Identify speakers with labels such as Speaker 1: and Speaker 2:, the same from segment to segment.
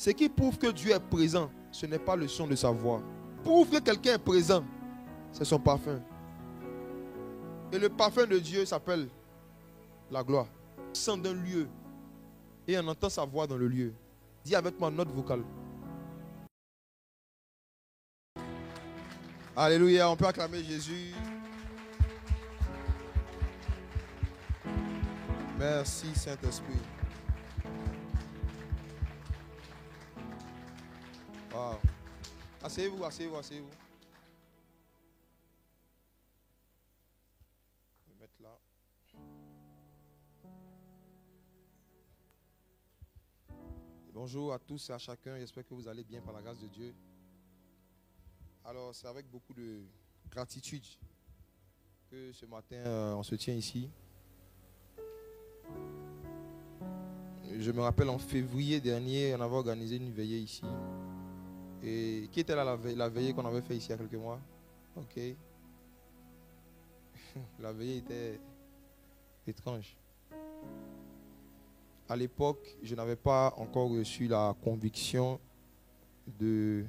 Speaker 1: Ce qui prouve que Dieu est présent, ce n'est pas le son de sa voix. Prouve que quelqu'un est présent, c'est son parfum. Et le parfum de Dieu s'appelle la gloire. On sent d'un lieu et on entend sa voix dans le lieu. Dis avec moi note vocale. Alléluia, on peut acclamer Jésus. Merci Saint-Esprit. Wow. Asseyez-vous, asseyez-vous, asseyez-vous. Je vais mettre là. Bonjour à tous et à chacun. J'espère que vous allez bien par la grâce de Dieu. Alors, c'est avec beaucoup de gratitude que ce matin, on se tient ici. Je me rappelle en février dernier, on avait organisé une veillée ici. Et qui était là la veillée qu'on avait fait ici il y a quelques mois? Ok. La veillée était étrange. À l'époque, je n'avais pas encore reçu la conviction de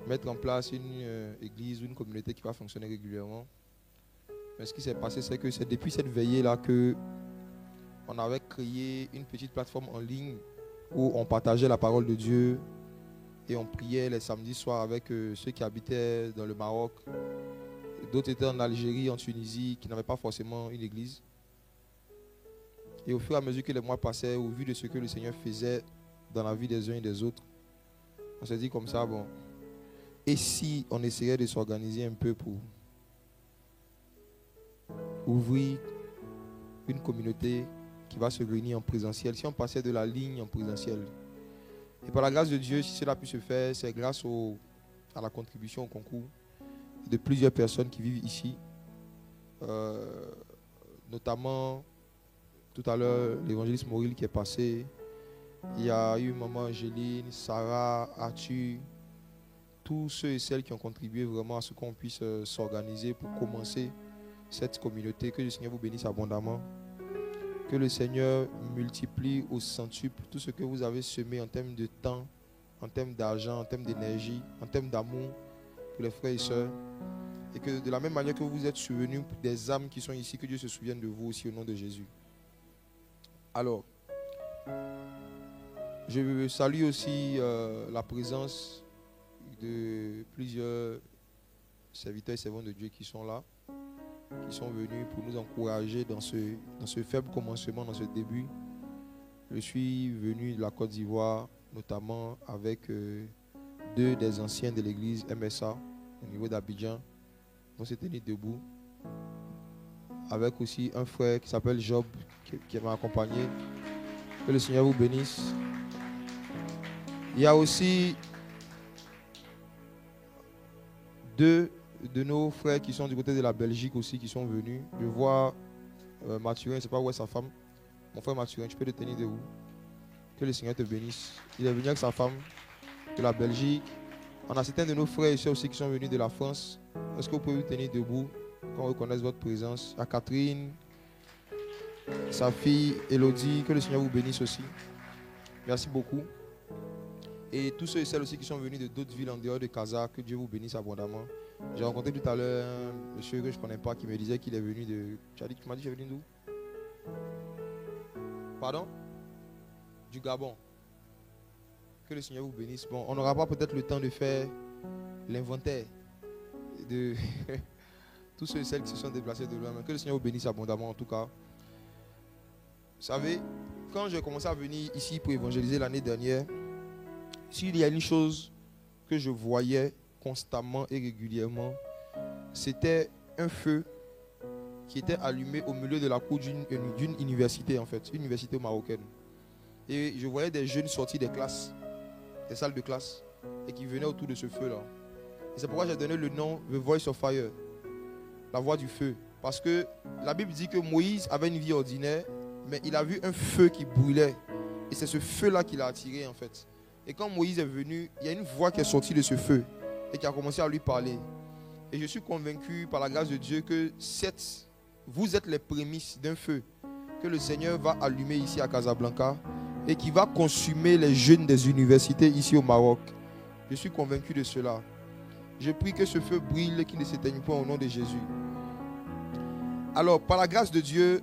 Speaker 1: mettre en place une église ou une communauté qui va fonctionner régulièrement. Mais ce qui s'est passé, c'est que c'est depuis cette veillée-là que on avait créé une petite plateforme en ligne où on partageait la parole de Dieu et on priait les samedis soirs avec ceux qui habitaient dans le Maroc. D'autres étaient en Algérie, en Tunisie, qui n'avaient pas forcément une église. Et au fur et à mesure que les mois passaient, au vu de ce que le Seigneur faisait dans la vie des uns et des autres, on s'est dit comme ça, bon, et si on essayait de s'organiser un peu pour ouvrir une communauté qui va se réunir en présentiel, si on passait de la ligne en présentiel. Et par la grâce de Dieu, si cela a pu se faire, c'est grâce à la contribution au concours de plusieurs personnes qui vivent ici. Notamment, tout à l'heure, l'évangéliste Mauril qui est passé. Il y a eu maman Angéline, Sarah, Arthur, tous ceux et celles qui ont contribué vraiment à ce qu'on puisse s'organiser pour commencer cette communauté. Que le Seigneur vous bénisse abondamment. Que le Seigneur multiplie au centuple tout ce que vous avez semé en termes de temps, en termes d'argent, en termes d'énergie, en termes d'amour pour les frères et sœurs. Et que de la même manière que vous êtes souvenus des âmes qui sont ici, que Dieu se souvienne de vous aussi au nom de Jésus. Alors, je salue aussi la présence de plusieurs serviteurs et servantes de Dieu qui sont là, qui sont venus pour nous encourager dans ce faible commencement, dans ce début. Je suis venu de la Côte d'Ivoire, notamment avec deux des anciens de l'église MSA au niveau d'Abidjan. On s'est tenu debout. Avec aussi un frère qui s'appelle Job, qui m'a accompagné. Que le Seigneur vous bénisse. Il y a aussi deux de nos frères qui sont du côté de la Belgique aussi, qui sont venus. Je vois Mathurin, je ne sais pas où est sa femme. Mon frère Mathurin, tu peux te tenir debout. Que le Seigneur te bénisse. Il est venu avec sa femme de la Belgique. On a certains de nos frères et sœurs aussi qui sont venus de la France. Est-ce que vous pouvez vous tenir debout, qu'on reconnaisse votre présence? À Catherine, sa fille Elodie, que le Seigneur vous bénisse aussi. Merci beaucoup. Et tous ceux et celles aussi qui sont venus de d'autres villes en dehors de Casa, que Dieu vous bénisse abondamment. J'ai rencontré tout à l'heure un monsieur que je ne connais pas qui me disait qu'il est venu de... Tu m'as dit qu'il est venu d'où? Pardon? Du Gabon. Que le Seigneur vous bénisse. Bon, on n'aura pas peut-être le temps de faire l'inventaire de tous ceux et celles qui se sont déplacés de loin. Mais que le Seigneur vous bénisse abondamment en tout cas. Vous savez, quand j'ai commencé à venir ici pour évangéliser l'année dernière, s'il y a une chose que je voyais constamment et régulièrement, c'était un feu qui était allumé au milieu de la cour d'une université en fait, une université marocaine. Et je voyais des jeunes sortis des classes, des salles de classe, et qui venaient autour de ce feu-là. Et c'est pourquoi j'ai donné le nom The Voice of Fire, la voix du feu. Parce que la Bible dit que Moïse avait une vie ordinaire, mais il a vu un feu qui brûlait. Et c'est ce feu-là qui l'a attiré en fait. Et quand Moïse est venu, il y a une voix qui est sortie de ce feu et qui a commencé à lui parler. Et je suis convaincu par la grâce de Dieu que vous êtes les prémices d'un feu que le Seigneur va allumer ici à Casablanca et qui va consumer les jeunes des universités ici au Maroc. Je suis convaincu de cela. Je prie que ce feu brille et qu'il ne s'éteigne pas au nom de Jésus. Alors, par la grâce de Dieu,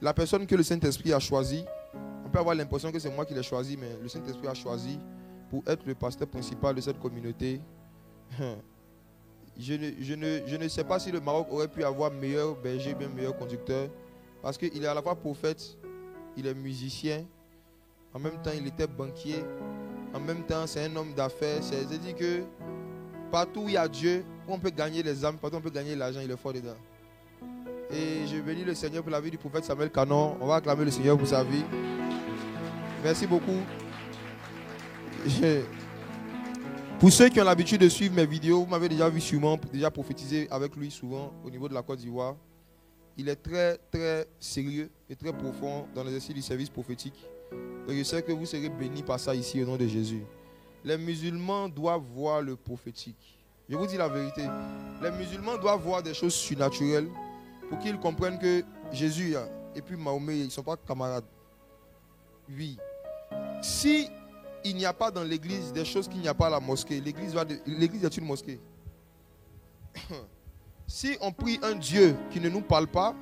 Speaker 1: la personne que le Saint-Esprit a choisie, on peut avoir l'impression que c'est moi qui l'ai choisi, mais le Saint-Esprit a choisi pour être le pasteur principal de cette communauté. Je ne sais pas si le Maroc aurait pu avoir meilleur berger, bien meilleur conducteur, parce qu'il est à la fois prophète, il est musicien, en même temps il était banquier, en même temps c'est un homme d'affaires. C'est-à-dire que partout où il y a Dieu, où on peut gagner les âmes, partout où on peut gagner l'argent, il est fort dedans. Et je bénis le Seigneur pour la vie du prophète Samuel Canon. On va acclamer le Seigneur pour sa vie. Merci beaucoup. Pour ceux qui ont l'habitude de suivre mes vidéos, vous m'avez déjà vu sûrement, déjà prophétiser avec lui souvent au niveau de la Côte d'Ivoire. Il est très très sérieux et très profond dans l'exercice du service prophétique. Et je sais que vous serez bénis par ça ici au nom de Jésus. Les musulmans doivent voir le prophétique. Je vous dis la vérité. Les musulmans doivent voir des choses surnaturelles pour qu'ils comprennent que Jésus et puis Mahomet, ils ne sont pas camarades. Oui. Si il n'y a pas dans l'église des choses qu'il n'y a pas à la mosquée, l'église est une mosquée. Si on prie un Dieu qui ne nous parle pas,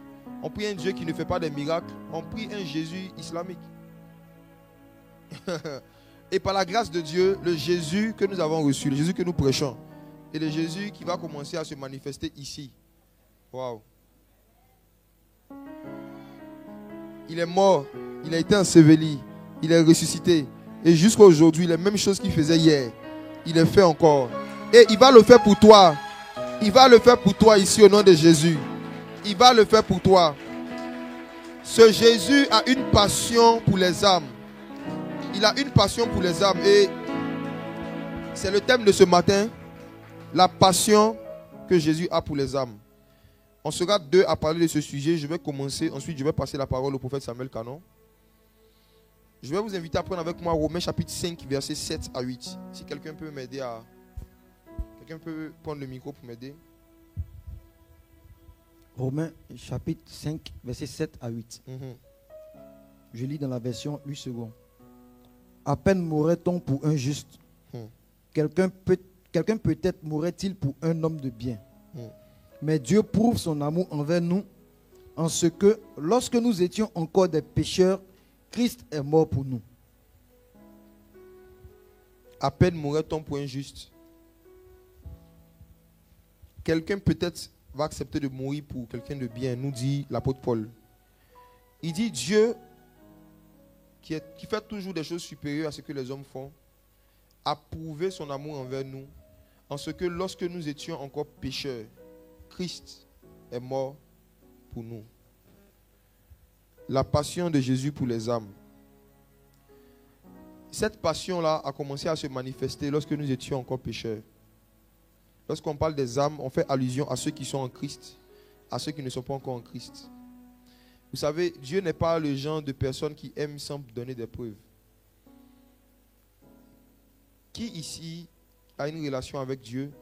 Speaker 1: on prie un Dieu qui ne fait pas des miracles, on prie un Jésus islamique. Et par la grâce de Dieu, le Jésus que nous avons reçu, le Jésus que nous prêchons, et le Jésus qui va commencer à se manifester ici. Waouh! Il est mort, il a été enseveli, il est ressuscité. Et jusqu'à aujourd'hui, les mêmes choses qu'il faisait hier, il les fait encore. Et il va le faire pour toi. Il va le faire pour toi ici au nom de Jésus. Il va le faire pour toi. Ce Jésus a une passion pour les âmes. Il a une passion pour les âmes. Et c'est le thème de ce matin. La passion que Jésus a pour les âmes. On sera deux à parler de ce sujet. Je vais commencer. Ensuite, je vais passer la parole au prophète Samuel Canon. Je vais vous inviter à prendre avec moi Romains chapitre 5, versets 7 à 8. Si quelqu'un peut m'aider à... Quelqu'un peut prendre le micro pour m'aider.
Speaker 2: Romains chapitre 5, versets 7 à 8. Je lis dans la version 8 secondes. À peine mourrait-on pour un juste. Quelqu'un peut-être mourrait-il pour un homme de bien. Mais Dieu prouve son amour envers nous en ce que, lorsque nous étions encore des pécheurs, Christ est mort pour nous.
Speaker 1: À peine mourrait-on pour un juste. Quelqu'un peut-être va accepter de mourir pour quelqu'un de bien, nous dit l'apôtre Paul. Il dit Dieu, qui fait toujours des choses supérieures à ce que les hommes font, a prouvé son amour envers nous, en ce que lorsque nous étions encore pécheurs, Christ est mort pour nous. La passion de Jésus pour les âmes. Cette passion-là a commencé à se manifester lorsque nous étions encore pécheurs. Lorsqu'on parle des âmes, on fait allusion à ceux qui sont en Christ, à ceux qui ne sont pas encore en Christ. Vous savez, Dieu n'est pas le genre de personne qui aime sans donner des preuves. Qui ici a une relation avec Dieu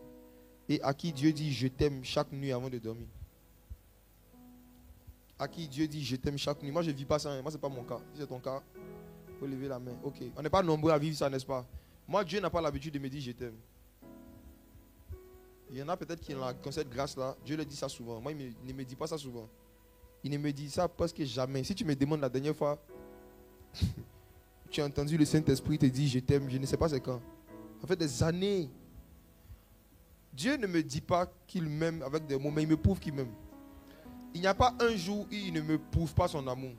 Speaker 1: et à qui Dieu dit « Je t'aime » chaque nuit avant de dormir? À qui Dieu dit « Je t'aime » chaque nuit? Moi, je ne vis pas ça. Moi, ce n'est pas mon cas. Si c'est ton cas, il faut lever la main. Ok. On n'est pas nombreux à vivre ça, n'est-ce pas? Moi, Dieu n'a pas l'habitude de me dire « Je t'aime ». Il y en a peut-être qui ont cette grâce-là. Dieu le dit ça souvent. Moi, il ne me dit pas ça souvent. Il ne me dit ça presque jamais. Si tu me demandes la dernière fois, tu as entendu le Saint-Esprit te dire « Je t'aime », je ne sais pas c'est quand. Ça fait des années. Dieu ne me dit pas qu'il m'aime avec des mots, mais il me prouve qu'il m'aime. Il n'y a pas un jour où il ne me prouve pas son amour.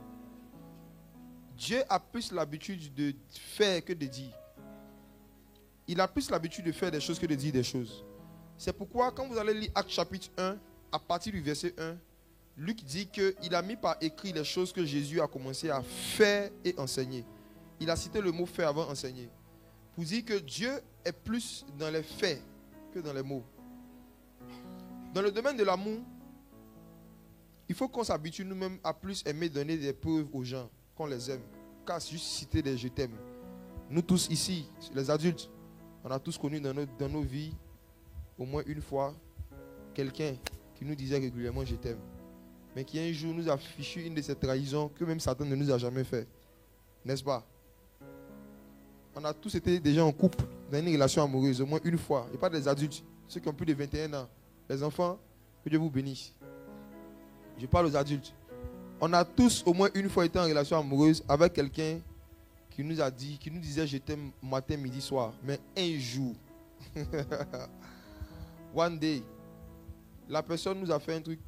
Speaker 1: Dieu a plus l'habitude de faire que de dire. Il a plus l'habitude de faire des choses que de dire des choses. C'est pourquoi quand vous allez lire Actes chapitre 1, à partir du verset 1, Luc dit qu'il a mis par écrit les choses que Jésus a commencé à faire et enseigner. Il a cité le mot faire avant enseigner. Pour dire que Dieu est plus dans les faits que dans les mots. Dans le domaine de l'amour, il faut qu'on s'habitue nous-mêmes à plus aimer donner des preuves aux gens, qu'on les aime. Car juste citer des je t'aime. Nous tous ici, les adultes, on a tous connu dans nos vies, au moins une fois, quelqu'un qui nous disait régulièrement je t'aime. Mais qui un jour nous a fichu une de ces trahisons que même Satan ne nous a jamais fait. N'est-ce pas? On a tous été déjà en couple, dans une relation amoureuse, au moins une fois. Et pas des adultes, ceux qui ont plus de 21 ans. Les enfants, que Dieu vous bénisse. Je parle aux adultes. On a tous au moins une fois été en relation amoureuse avec quelqu'un qui nous a dit, qui nous disait je t'aime matin, midi, soir. Mais un jour, one day, la personne nous a fait un truc.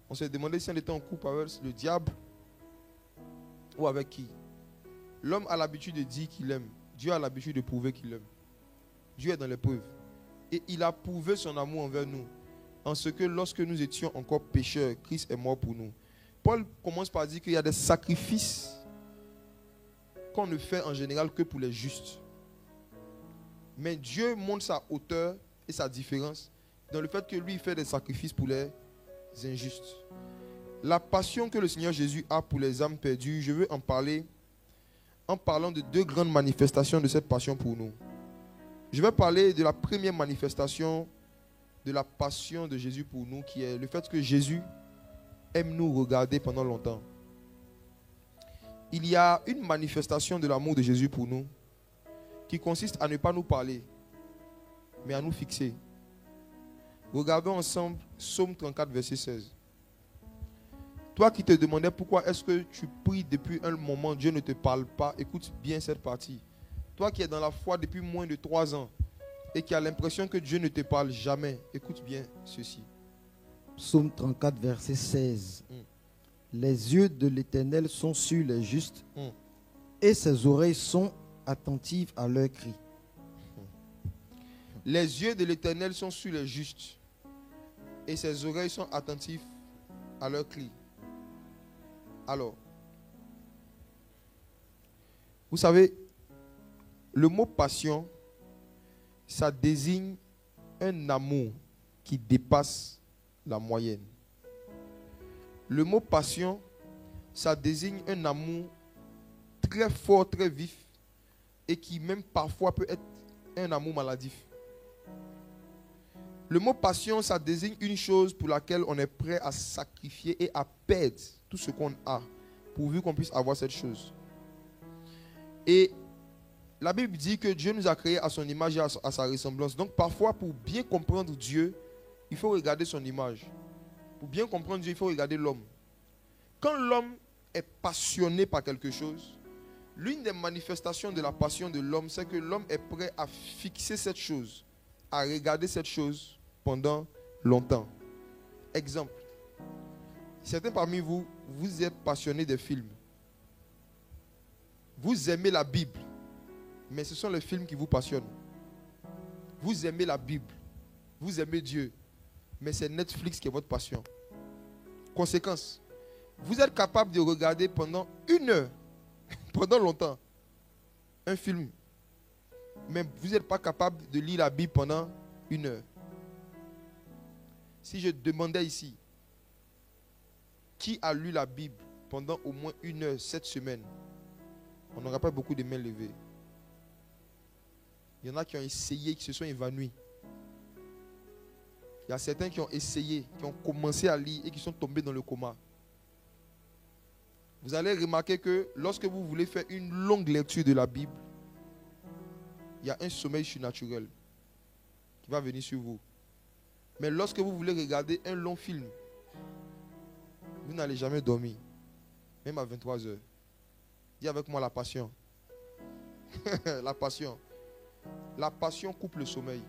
Speaker 1: On s'est demandé si on était en couple avec le diable ou avec qui. L'homme a l'habitude de dire qu'il aime. Dieu a l'habitude de prouver qu'il aime. Dieu est dans l'épreuve. Et il a prouvé son amour envers nous. En ce que lorsque nous étions encore pécheurs, Christ est mort pour nous. Paul commence par dire qu'il y a des sacrifices qu'on ne fait en général que pour les justes. Mais Dieu montre sa hauteur et sa différence dans le fait que lui, il fait des sacrifices pour les injustes. La passion que le Seigneur Jésus a pour les âmes perdues, je veux en parler en parlant de deux grandes manifestations de cette passion pour nous. Je vais parler de la première manifestation de la passion de Jésus pour nous, qui est le fait que Jésus aime nous regarder pendant longtemps. Il y a une manifestation de l'amour de Jésus pour nous qui consiste à ne pas nous parler, mais à nous fixer. Regardons ensemble Psaume 34, verset 16. Toi qui te demandais pourquoi est-ce que tu pries depuis un moment, Dieu ne te parle pas, écoute bien cette partie. Toi qui es dans la foi depuis moins de 3 ans et qui as l'impression que Dieu ne te parle jamais, écoute bien ceci.
Speaker 2: Psaume 34, verset 16. Les yeux de l'Éternel sont sur les justes et ses oreilles sont attentives à leurs cris.
Speaker 1: Les yeux de l'Éternel sont sur les justes et ses oreilles sont attentives à leurs cris. Alors, vous savez, le mot passion, ça désigne un amour qui dépasse la moyenne. Le mot passion, ça désigne un amour très fort, très vif et qui même parfois peut être un amour maladif. Le mot passion, ça désigne une chose pour laquelle on est prêt à sacrifier et à perdre tout ce qu'on a, pourvu qu'on puisse avoir cette chose. Et la Bible dit que Dieu nous a créés à son image et à sa ressemblance. Donc parfois, pour bien comprendre Dieu, il faut regarder son image. Pour bien comprendre Dieu, il faut regarder l'homme. Quand l'homme est passionné par quelque chose, l'une des manifestations de la passion de l'homme, c'est que l'homme est prêt à fixer cette chose, à regarder cette chose pendant longtemps. Exemple. Certains parmi vous, vous êtes passionnés des films. Vous aimez la Bible, mais ce sont les films qui vous passionnent. Vous aimez la Bible, vous aimez Dieu, mais c'est Netflix qui est votre passion. Conséquence, vous êtes capable de regarder pendant 1 heure, pendant longtemps, un film, mais vous n'êtes pas capable de lire la Bible pendant 1 heure. Si je demandais ici, qui a lu la Bible pendant au moins 1 heure cette semaine, on n'aura pas beaucoup de mains levées. Il y en a qui ont essayé, qui se sont évanouis. Il y a certains qui ont essayé, qui ont commencé à lire et qui sont tombés dans le coma. Vous allez remarquer que lorsque vous voulez faire une longue lecture de la Bible, il y a un sommeil surnaturel qui va venir sur vous. Mais lorsque vous voulez regarder un long film, vous n'allez jamais dormir, même à 23 heures. Dis avec moi la passion. La passion. La passion coupe le sommeil.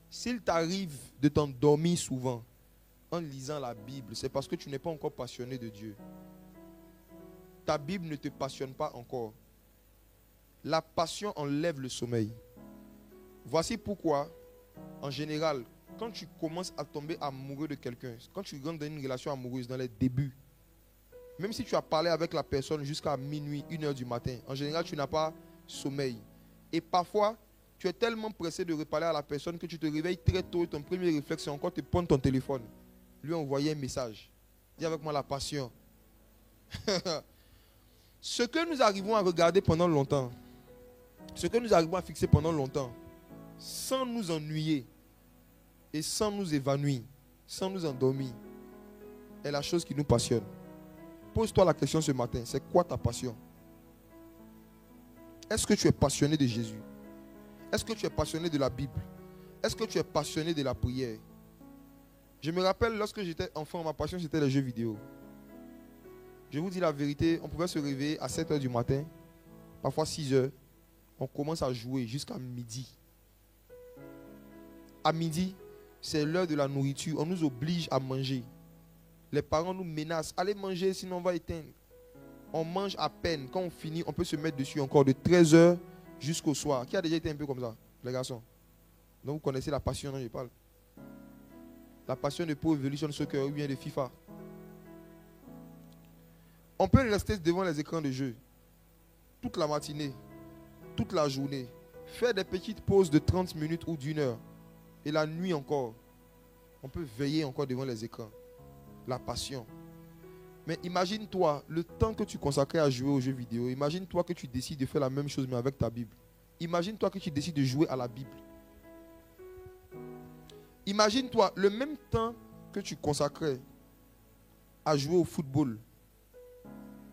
Speaker 1: S'il t'arrive de t'endormir souvent en lisant la Bible, c'est parce que tu n'es pas encore passionné de Dieu. Ta Bible ne te passionne pas encore. La passion enlève le sommeil. Voici pourquoi, en général, quand tu commences à tomber amoureux de quelqu'un, quand tu rentres dans une relation amoureuse dans les débuts, même si tu as parlé avec la personne jusqu'à minuit, 1 heure du matin, en général, tu n'as pas sommeil. Et parfois, tu es tellement pressé de reparler à la personne que tu te réveilles très tôt et ton premier réflexe, c'est encore de prendre ton téléphone, lui envoyer un message. Dis avec moi la passion. Ce que nous arrivons à regarder pendant longtemps, ce que nous arrivons à fixer pendant longtemps, sans nous ennuyer et sans nous évanouir, sans nous endormir, est la chose qui nous passionne. pose-toi la question ce matin, c'est quoi ta passion? Est-ce que tu es passionné de Jésus? Est-ce que tu es passionné de la Bible? Est-ce que tu es passionné de la prière? Je me rappelle lorsque j'étais enfant, ma passion c'était les jeux vidéo. Je vous dis la vérité, on pouvait se réveiller à 7 h du matin, parfois 6 h. On commence à jouer jusqu'à midi. À midi, c'est l'heure de la nourriture. On nous oblige à manger. Les parents nous menacent. Allez manger, sinon on va éteindre. On mange à peine. Quand on finit, on peut se mettre dessus encore de 13 h jusqu'au soir. Qui a déjà été un peu comme ça, les garçons? Donc vous connaissez la passion dont je parle. La passion de Pro Evolution Soccer ou bien de FIFA. On peut rester devant les écrans de jeu toute la matinée, toute la journée. Faire des petites pauses de 30 minutes ou d'1 heure. Et la nuit encore. On peut veiller encore devant les écrans. La passion. Mais imagine-toi le temps que tu consacrais à jouer aux jeux vidéo. Imagine-toi que tu décides de faire la même chose mais avec ta Bible. Imagine-toi que tu décides de jouer à la Bible. Imagine-toi le même temps que tu consacrais à jouer au football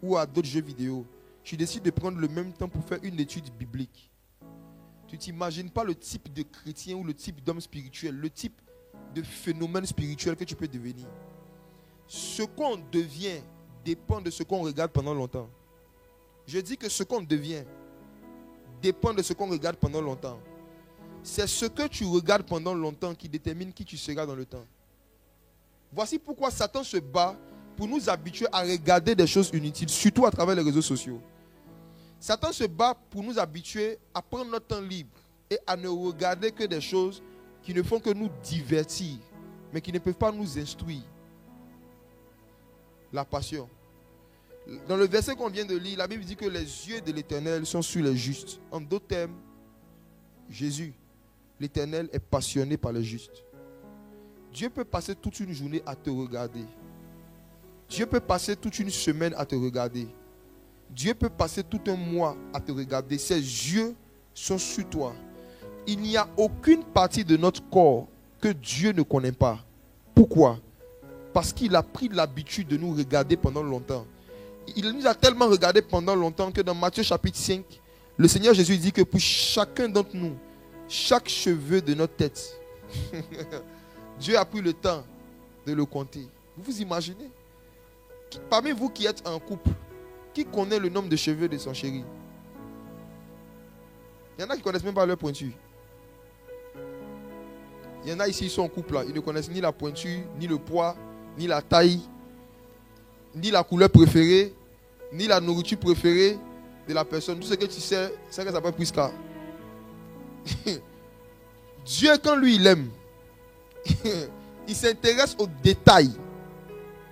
Speaker 1: ou à d'autres jeux vidéo. Tu décides de prendre le même temps pour faire une étude biblique. Tu ne t'imagines pas le type de chrétien ou le type d'homme spirituel, le type de phénomène spirituel que tu peux devenir. Ce qu'on devient dépend de ce qu'on regarde pendant longtemps. Je dis que ce qu'on devient dépend de ce qu'on regarde pendant longtemps. C'est ce que tu regardes pendant longtemps qui détermine qui tu seras dans le temps. Voici pourquoi Satan se bat pour nous habituer à regarder des choses inutiles, surtout à travers les réseaux sociaux. Satan se bat pour nous habituer à prendre notre temps libre et à ne regarder que des choses qui ne font que nous divertir, mais qui ne peuvent pas nous instruire. La passion. Dans le verset qu'on vient de lire, la Bible dit que les yeux de l'Éternel sont sur les justes. En d'autres termes, Jésus, l'Éternel, est passionné par les justes. Dieu peut passer toute une journée à te regarder. Dieu peut passer toute une semaine à te regarder. Dieu peut passer tout un mois à te regarder. Ses yeux sont sur toi. Il n'y a aucune partie de notre corps que Dieu ne connaît pas. Pourquoi? Parce qu'il a pris l'habitude de nous regarder pendant longtemps. Il nous a tellement regardé pendant longtemps que dans Matthieu chapitre 5, le Seigneur Jésus dit que pour chacun d'entre nous, chaque cheveu de notre tête, Dieu a pris le temps de le compter. Vous vous imaginez? Parmi vous qui êtes en couple, qui connaît le nombre de cheveux de son chéri? Il y en a qui ne connaissent même pas leur pointure. Il y en a ici qui sont en couple là. Ils ne connaissent ni la pointure, ni le poids, ni la taille, ni la couleur préférée, ni la nourriture préférée de la personne. Tout ce que tu sais, c'est que ça s'appelle Prisca. Dieu, quand lui, il aime, il s'intéresse aux détails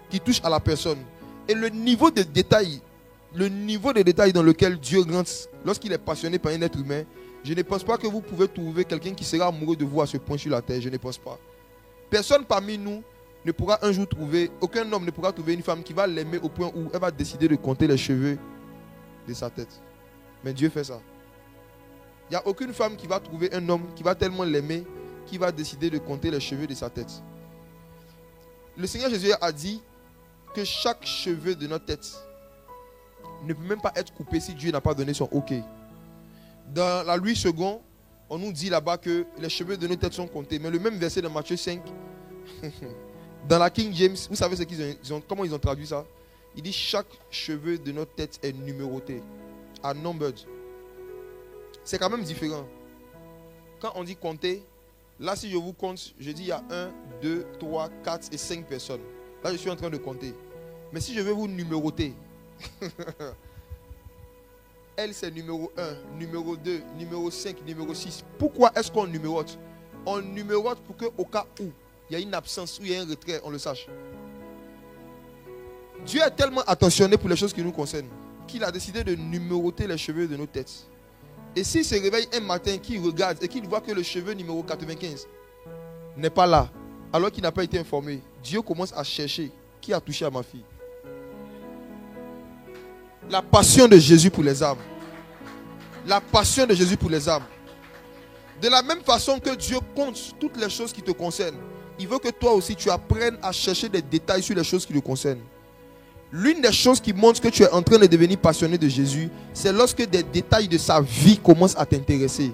Speaker 1: qui touchent à la personne. Et le niveau de détail dans lequel Dieu rentre lorsqu'il est passionné par un être humain, je ne pense pas que vous pouvez trouver quelqu'un qui sera amoureux de vous à ce point sur la terre. Je ne pense pas. Personne parmi nous ne pourra un jour trouver, aucun homme ne pourra trouver une femme qui va l'aimer au point où elle va décider de compter les cheveux de sa tête. Mais Dieu fait ça. Il n'y a aucune femme qui va trouver un homme qui va tellement l'aimer qui va décider de compter les cheveux de sa tête. Le Seigneur Jésus a dit que chaque cheveu de notre tête ne peut même pas être coupé si Dieu n'a pas donné son OK. Dans la Louis II, on nous dit là-bas que les cheveux de nos têtes sont comptés. Mais le même verset de Matthieu 5, dans la King James, vous savez comment ils ont traduit ça? Il dit chaque cheveu de notre tête est numéroté, à numbered. C'est quand même différent. Quand on dit compter, là si je vous compte, je dis il y a 1, 2, 3, 4 et 5 personnes. Là je suis en train de compter. Mais si je veux vous numéroter, elle c'est numéro 1, numéro 2, numéro 5, numéro 6. Pourquoi est-ce qu'on numérote? On numérote pour qu'au cas où il y a une absence ou il y a un retrait, on le sache. Dieu est tellement attentionné pour les choses qui nous concernent qu'il a décidé de numéroter les cheveux de nos têtes. Et s'il se réveille un matin, qu'il regarde et qu'il voit que le cheveu numéro 95 n'est pas là, alors qu'il n'a pas été informé, Dieu commence à chercher qui a touché à ma fille. La passion de Jésus pour les âmes. La passion de Jésus pour les âmes. De la même façon que Dieu compte toutes les choses qui te concernent, il veut que toi aussi tu apprennes à chercher des détails sur les choses qui te concernent. L'une des choses qui montre que tu es en train de devenir passionné de Jésus, c'est lorsque des détails de sa vie commencent à t'intéresser.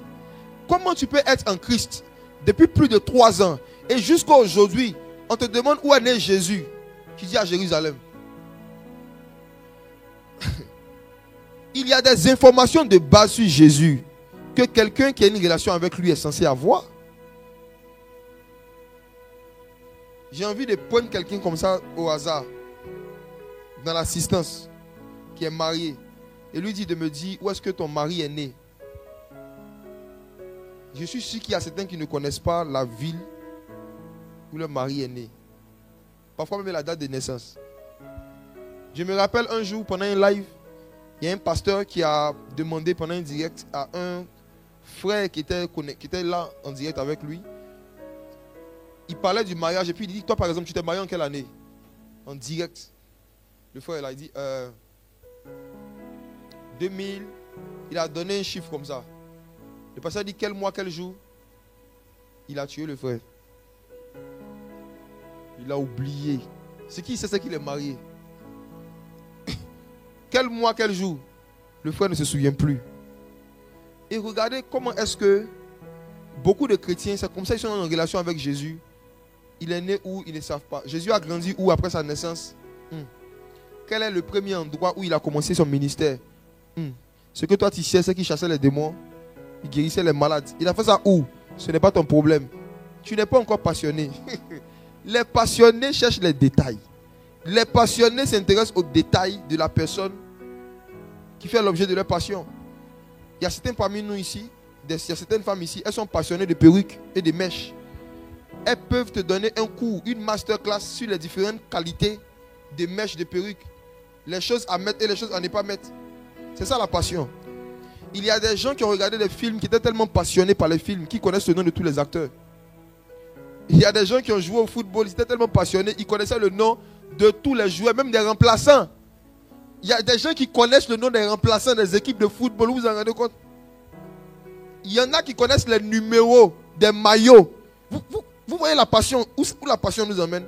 Speaker 1: Comment tu peux être en Christ depuis plus de 3 ans et jusqu'à aujourd'hui, on te demande où est né Jésus. Tu dis à Jérusalem. Il y a des informations de base sur Jésus que quelqu'un qui a une relation avec lui est censé avoir. J'ai envie de prendre quelqu'un comme ça au hasard, dans l'assistance, qui est marié, et lui dit de me dire où est-ce que ton mari est né. Je suis sûr qu'il y a certains qui ne connaissent pas la ville où le mari est né. Parfois même la date de naissance. Je me rappelle un jour pendant un live, il y a un pasteur qui a demandé pendant un direct à un frère qui était là en direct avec lui. Il parlait du mariage et puis il dit, toi par exemple, tu t'es marié en quelle année? En direct. Le frère il a dit 2000. Il a donné un chiffre comme ça. Le pasteur a dit quel mois, quel jour? Il a tué le frère. Il a oublié. C'est qui c'est qu'il est marié? Quel mois, quel jour? Le frère ne se souvient plus. Et regardez comment est-ce que beaucoup de chrétiens, c'est comme ça, ils sont en relation avec Jésus. Il est né où? Ils ne savent pas. Jésus a grandi où après sa naissance? Quel est le premier endroit où il a commencé son ministère? Ce que toi tu sais, c'est qu'il chassait les démons, il guérissait les malades. Il a fait ça où? Ce n'est pas ton problème. Tu n'es pas encore passionné. Les passionnés cherchent les détails. Les passionnés s'intéressent aux détails de la personne qui fait l'objet de leur passion. Il y a certains parmi nous ici, il y a certaines femmes ici, elles sont passionnées de perruques et de mèches. Elles peuvent te donner un cours, une masterclass sur les différentes qualités de mèches, de perruques. Les choses à mettre et les choses à ne pas mettre. C'est ça la passion. Il y a des gens qui ont regardé des films, qui étaient tellement passionnés par les films, qui connaissent le nom de tous les acteurs. Il y a des gens qui ont joué au football, ils étaient tellement passionnés, ils connaissaient le nom de tous les joueurs, même des remplaçants. Il y a des gens qui connaissent le nom des remplaçants des équipes de football, vous vous en rendez compte? Il y en a qui connaissent les numéros des maillots. Vous voyez la passion, où la passion nous emmène?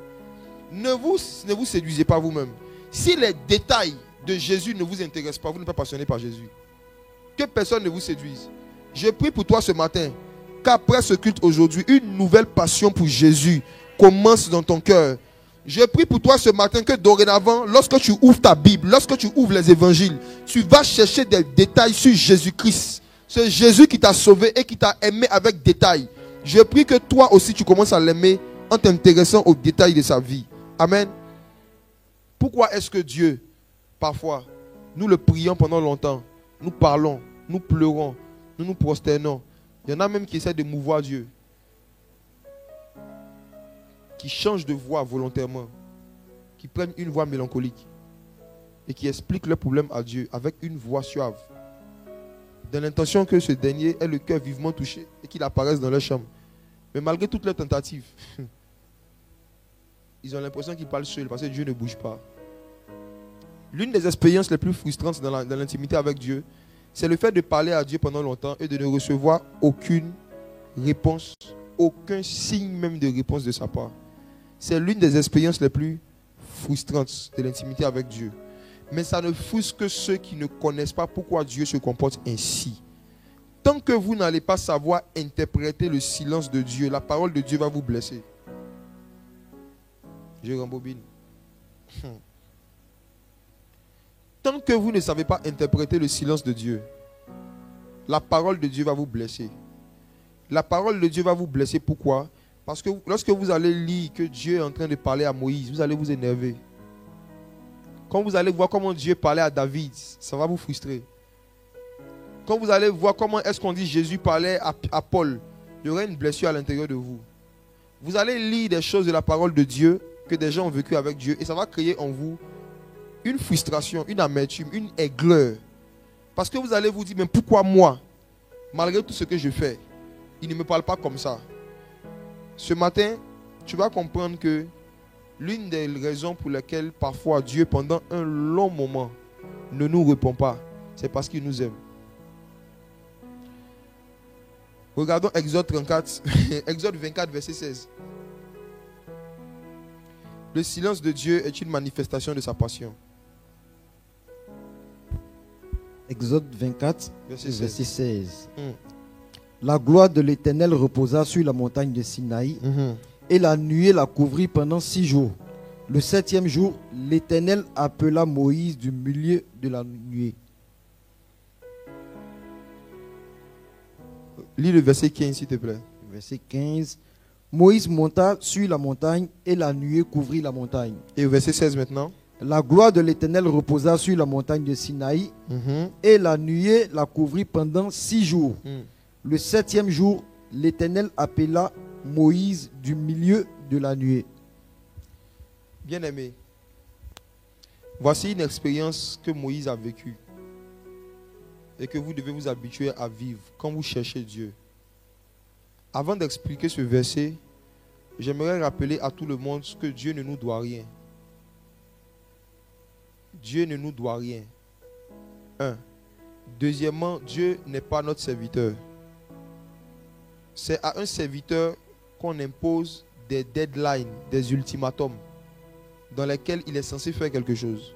Speaker 1: Ne vous séduisez pas vous-même. Si les détails de Jésus ne vous intéressent pas, vous n'êtes pas passionné par Jésus. Que personne ne vous séduise. Je prie pour toi ce matin, qu'après ce culte aujourd'hui, une nouvelle passion pour Jésus commence dans ton cœur. Je prie pour toi ce matin que dorénavant, lorsque tu ouvres ta Bible, lorsque tu ouvres les évangiles, tu vas chercher des détails sur Jésus-Christ. C'est Jésus qui t'a sauvé et qui t'a aimé avec détail. Je prie que toi aussi tu commences à l'aimer en t'intéressant aux détails de sa vie. Amen. Pourquoi est-ce que Dieu, parfois, nous le prions pendant longtemps, nous parlons, nous pleurons, nous nous prosternons. Il y en a même qui essaient de mouvoir Dieu, qui changent de voix volontairement, qui prennent une voix mélancolique et qui expliquent leurs problèmes à Dieu avec une voix suave, dans l'intention que ce dernier ait le cœur vivement touché et qu'il apparaisse dans leur chambre. Mais malgré toutes leurs tentatives, ils ont l'impression qu'ils parlent seuls parce que Dieu ne bouge pas. L'une des expériences les plus frustrantes dans l'intimité avec Dieu, c'est le fait de parler à Dieu pendant longtemps et de ne recevoir aucune réponse, aucun signe même de réponse de sa part. C'est l'une des expériences les plus frustrantes de l'intimité avec Dieu. Mais ça ne frustre que ceux qui ne connaissent pas pourquoi Dieu se comporte ainsi. Tant que vous n'allez pas savoir interpréter le silence de Dieu, la parole de Dieu va vous blesser. Je rembobine. Tant que vous ne savez pas interpréter le silence de Dieu, la parole de Dieu va vous blesser. La parole de Dieu va vous blesser. Pourquoi? Parce que lorsque vous allez lire que Dieu est en train de parler à Moïse, vous allez vous énerver. Quand vous allez voir comment Dieu parlait à David, ça va vous frustrer. Quand vous allez voir comment est-ce qu'on dit Jésus parlait à Paul, il y aura une blessure à l'intérieur de vous. Vous allez lire des choses de la parole de Dieu que des gens ont vécu avec Dieu et ça va créer en vous une frustration, une amertume, une aigreur. Parce que vous allez vous dire, mais pourquoi moi, malgré tout ce que je fais, il ne me parle pas comme ça? Ce matin, tu vas comprendre que l'une des raisons pour lesquelles parfois Dieu, pendant un long moment, ne nous répond pas, c'est parce qu'il nous aime. Regardons Exode 34, Exode 24, verset 16. Le silence de Dieu est une manifestation de sa passion.
Speaker 2: Exode 24,
Speaker 1: verset
Speaker 2: verset
Speaker 1: 16.
Speaker 2: 16. La gloire de l'Éternel reposa sur la montagne de Sinaï, et la nuée la couvrit pendant 6 jours. Le 7e jour, l'Éternel appela Moïse du milieu de la nuée.
Speaker 1: Lis le verset 15, s'il te plaît.
Speaker 2: Verset 15. Moïse monta sur la montagne, et la nuée couvrit la montagne.
Speaker 1: Et au verset 16 maintenant.
Speaker 2: La gloire de l'Éternel reposa sur la montagne de Sinaï, et la nuée la couvrit pendant 6 jours. Le 7e jour, l'Éternel appela Moïse du milieu de la nuée.
Speaker 1: Bien-aimé, voici une expérience que Moïse a vécue et que vous devez vous habituer à vivre quand vous cherchez Dieu. Avant d'expliquer ce verset, j'aimerais rappeler à tout le monde que Dieu ne nous doit rien. Dieu ne nous doit rien. 1. Deuxièmement, Dieu n'est pas notre serviteur. C'est à un serviteur qu'on impose des deadlines, des ultimatums dans lesquels il est censé faire quelque chose.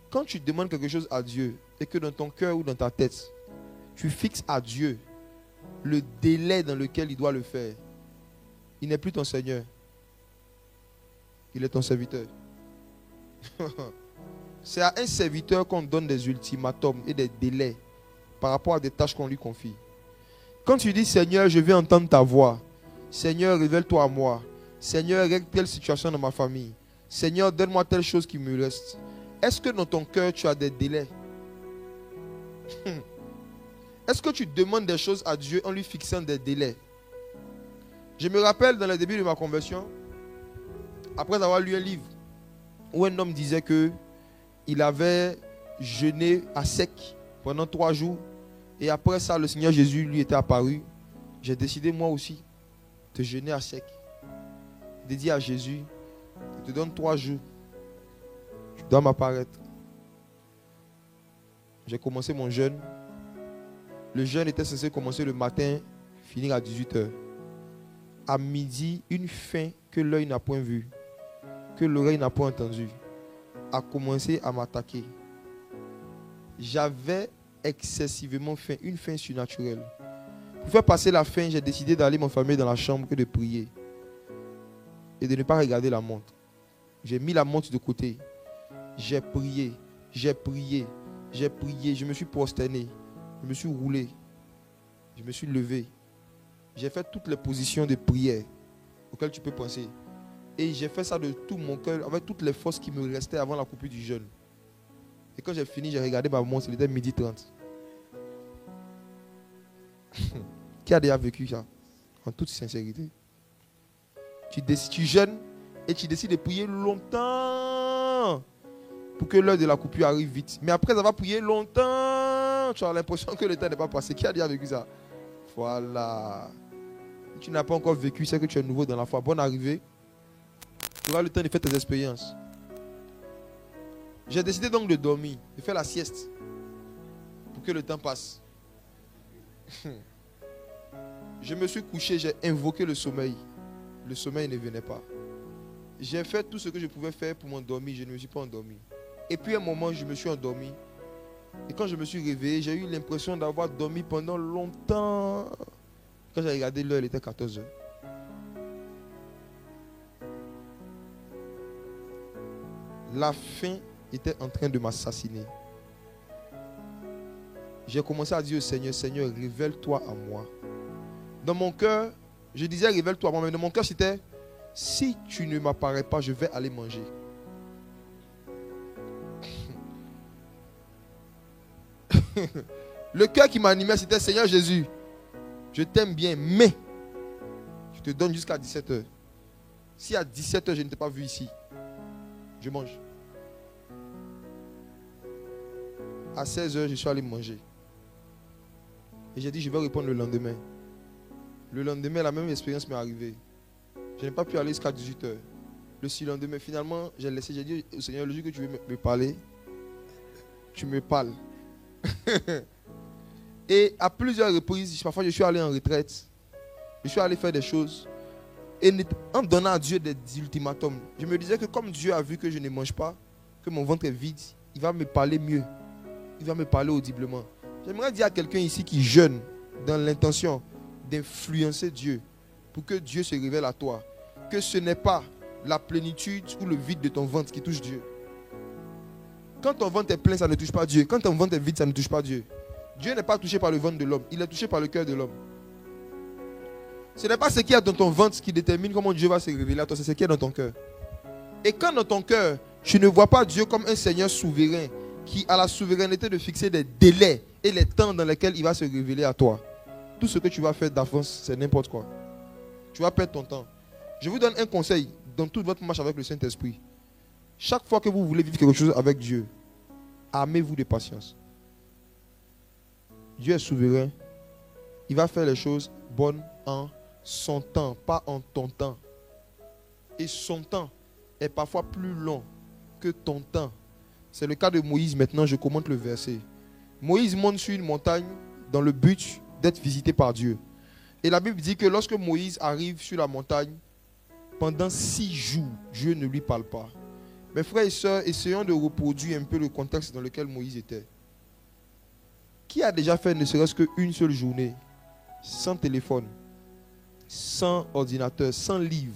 Speaker 1: Quand tu demandes quelque chose à Dieu et que dans ton cœur ou dans ta tête, tu fixes à Dieu le délai dans lequel il doit le faire, il n'est plus ton Seigneur. Il est ton serviteur. C'est à un serviteur qu'on donne des ultimatums et des délais par rapport à des tâches qu'on lui confie. Quand tu dis Seigneur, je veux entendre ta voix. Seigneur, révèle-toi à moi. Seigneur, règle telle situation dans ma famille. Seigneur, donne-moi telle chose qui me reste. Est-ce que dans ton cœur, tu as des délais? Est-ce que tu demandes des choses à Dieu en lui fixant des délais? Je me rappelle dans le début de ma conversion, après avoir lu un livre où un homme disait que il avait jeûné à sec pendant 3 jours et après ça, le Seigneur Jésus lui était apparu. J'ai décidé moi aussi de jeûner à sec. De dire à Jésus, je te donne 3 jours. Tu dois m'apparaître. J'ai commencé mon jeûne. Le jeûne était censé commencer le matin, finir à 18h. À midi, une faim que l'œil n'a point vue, que l'oreille n'a pas entendue, a commencé à m'attaquer. J'avais excessivement faim, une faim surnaturelle. Pour faire passer la faim, j'ai décidé d'aller m'enfermer dans la chambre et de prier. Et de ne pas regarder la montre. J'ai mis la montre de côté. J'ai prié, j'ai prié, j'ai prié. Je me suis prosterné. Je me suis roulé. Je me suis levé. J'ai fait toutes les positions de prière auxquelles tu peux penser. Et j'ai fait ça de tout mon cœur, avec toutes les forces qui me restaient avant la coupure du jeûne. Et quand j'ai fini, j'ai regardé ma montre, il était 12h30. Qui a déjà vécu ça? En toute sincérité. Tu jeûnes et tu décides de prier longtemps pour que l'heure de la coupure arrive vite. Mais après avoir prié longtemps, tu as l'impression que le temps n'est pas passé. Qui a déjà vécu ça? Voilà. Si tu n'as pas encore vécu, c'est que tu es nouveau dans la foi. Bonne arrivée. Tu auras le temps de faire tes expériences. J'ai décidé donc de dormir, de faire la sieste pour que le temps passe. Je me suis couché, j'ai invoqué le sommeil. Le sommeil ne venait pas. J'ai fait tout ce que je pouvais faire pour m'endormir. Je ne me suis pas endormi. Et puis à un moment, je me suis endormi. Et quand je me suis réveillé, j'ai eu l'impression d'avoir dormi pendant longtemps. Quand j'ai regardé l'heure, il était 14h. La faim était en train de m'assassiner. J'ai commencé à dire au Seigneur, Seigneur, révèle-toi à moi. Dans mon cœur, je disais révèle-toi à moi, mais dans mon cœur c'était, si tu ne m'apparais pas, je vais aller manger. Le cœur qui m'animait c'était, Seigneur Jésus, je t'aime bien, mais je te donne jusqu'à 17h. Si à 17h je ne t'ai pas vu ici, je mange. À 16h, je suis allé manger. Et j'ai dit, je vais répondre le lendemain. Le lendemain, la même expérience m'est arrivée. Je n'ai pas pu aller jusqu'à 18h. Le lendemain, finalement, j'ai laissé, j'ai dit au Seigneur, le jour que tu veux me parler, tu me parles. Et à plusieurs reprises, parfois je suis allé en retraite. Je suis allé faire des choses. Et en donnant à Dieu des ultimatums, je me disais que comme Dieu a vu que je ne mange pas, que mon ventre est vide, il va me parler mieux. il va me parler audiblement. J'aimerais dire à quelqu'un ici qui jeûne dans l'intention d'influencer Dieu pour que Dieu se révèle à toi, que ce n'est pas la plénitude ou le vide de ton ventre qui touche Dieu. Quand ton ventre est plein, ça ne touche pas Dieu. Quand ton ventre est vide, ça ne touche pas Dieu. Dieu n'est pas touché par le ventre de l'homme, il est touché par le cœur de l'homme. Ce n'est pas ce qu'il y a dans ton ventre qui détermine comment Dieu va se révéler à toi, c'est ce qu'il y a dans ton cœur. Et quand dans ton cœur, tu ne vois pas Dieu comme un Seigneur souverain qui a la souveraineté de fixer des délais et les temps dans lesquels il va se révéler à toi, tout ce que tu vas faire d'avance, c'est n'importe quoi. Tu vas perdre ton temps. Je vous donne un conseil dans toute votre marche avec le Saint-Esprit. Chaque fois que vous voulez vivre quelque chose avec Dieu, armez-vous de patience. Dieu est souverain. Il va faire les choses bonnes en son temps, pas en ton temps. Et son temps est parfois plus long que ton temps. C'est le cas de Moïse. Maintenant, je commente le verset. Moïse monte sur une montagne dans le but d'être visité par Dieu. Et la Bible dit que lorsque Moïse arrive sur la montagne, pendant 6 jours, Dieu ne lui parle pas. Mes frères et sœurs, essayons de reproduire un peu le contexte dans lequel Moïse était. Qui a déjà fait ne serait-ce qu'une seule journée sans téléphone, sans ordinateur, sans livre,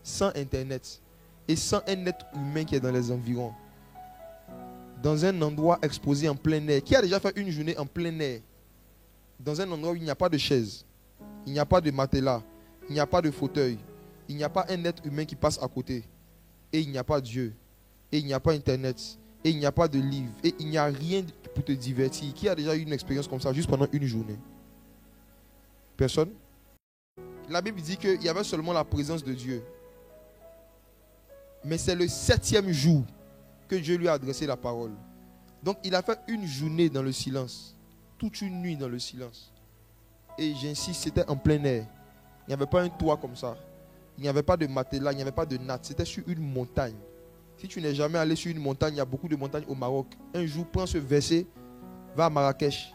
Speaker 1: sans internet et sans un être humain qui est dans les environs, dans un endroit exposé en plein air? Qui a déjà fait une journée en plein air, dans un endroit où il n'y a pas de chaise, il n'y a pas de matelas, il n'y a pas de fauteuil, il n'y a pas un être humain qui passe à côté, et il n'y a pas Dieu, et il n'y a pas internet, et il n'y a pas de livre, et il n'y a rien pour te divertir? Qui a déjà eu une expérience comme ça juste pendant une journée? Personne? La Bible dit qu'il y avait seulement la présence de Dieu. Mais c'est le 7e jour que Dieu lui a adressé la parole. Donc il a fait une journée dans le silence, toute une nuit dans le silence. Et j'insiste, c'était en plein air. Il n'y avait pas un toit comme ça. Il n'y avait pas de matelas, il n'y avait pas de natte. C'était sur une montagne. Si tu n'es jamais allé sur une montagne, il y a beaucoup de montagnes au Maroc. Un jour, prends ce verset, va à Marrakech.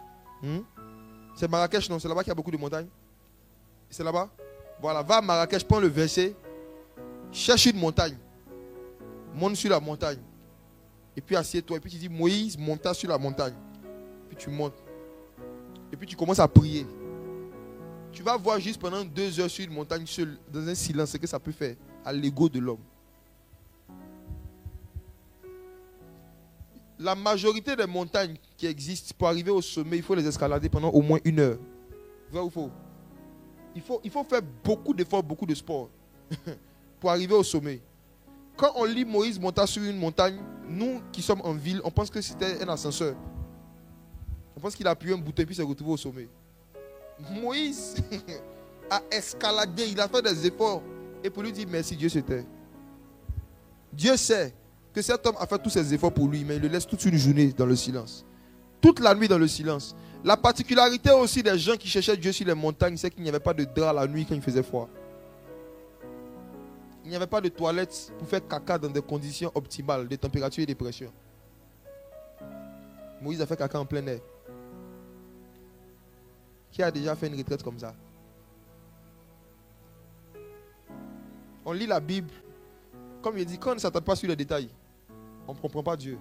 Speaker 1: C'est Marrakech, non? C'est là-bas qu'il y a beaucoup de montagnes? C'est là-bas? Voilà, va à Marrakech, prends le verset, cherche une montagne. Monte sur la montagne. Et puis assieds-toi. Et puis tu dis, Moïse monta sur la montagne. Puis tu montes. Et puis tu commences à prier. Tu vas voir juste pendant 2 heures sur une montagne seule, dans un silence, ce que ça peut faire à l'ego de l'homme. La majorité des montagnes qui existent, pour arriver au sommet, il faut les escalader pendant au moins 1 heure. Vrai ou faux? Il faut faire beaucoup d'efforts, beaucoup de sport pour arriver au sommet. Quand on lit Moïse monta sur une montagne, nous qui sommes en ville, on pense que c'était un ascenseur. On pense qu'il a appuyé un bouton et puis s'est retrouvé au sommet. Moïse a escaladé, il a fait des efforts. Et pour lui dire merci, Dieu se tait. Dieu sait que cet homme a fait tous ses efforts pour lui, mais il le laisse toute une journée dans le silence. Toute la nuit dans le silence. La particularité aussi des gens qui cherchaient Dieu sur les montagnes, c'est qu'il n'y avait pas de drap la nuit quand il faisait froid. Il n'y avait pas de toilettes pour faire caca dans des conditions optimales de température et de pression. Moïse a fait caca en plein air. Qui a déjà fait une retraite comme ça? On lit la Bible. Comme il dit, quand on ne s'attarde pas sur les détails, on ne comprend pas Dieu.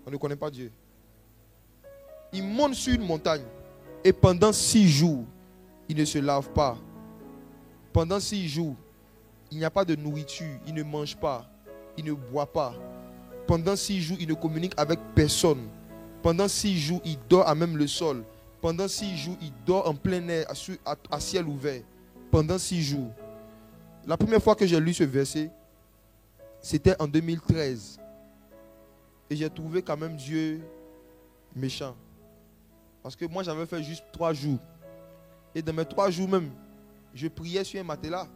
Speaker 1: On ne connaît pas Dieu. Il monte sur une montagne et pendant 6 jours, il ne se lave pas. Pendant 6 jours, il n'y a pas de nourriture, il ne mange pas, il ne boit pas. Pendant 6 jours, il ne communique avec personne. Pendant 6 jours, il dort à même le sol. Pendant 6 jours, il dort en plein air, à ciel ouvert. Pendant 6 jours. La première fois que j'ai lu ce verset, c'était en 2013. Et j'ai trouvé quand même Dieu méchant. Parce que moi, j'avais fait juste 3 jours. Et dans mes 3 jours même, je priais sur un matelas.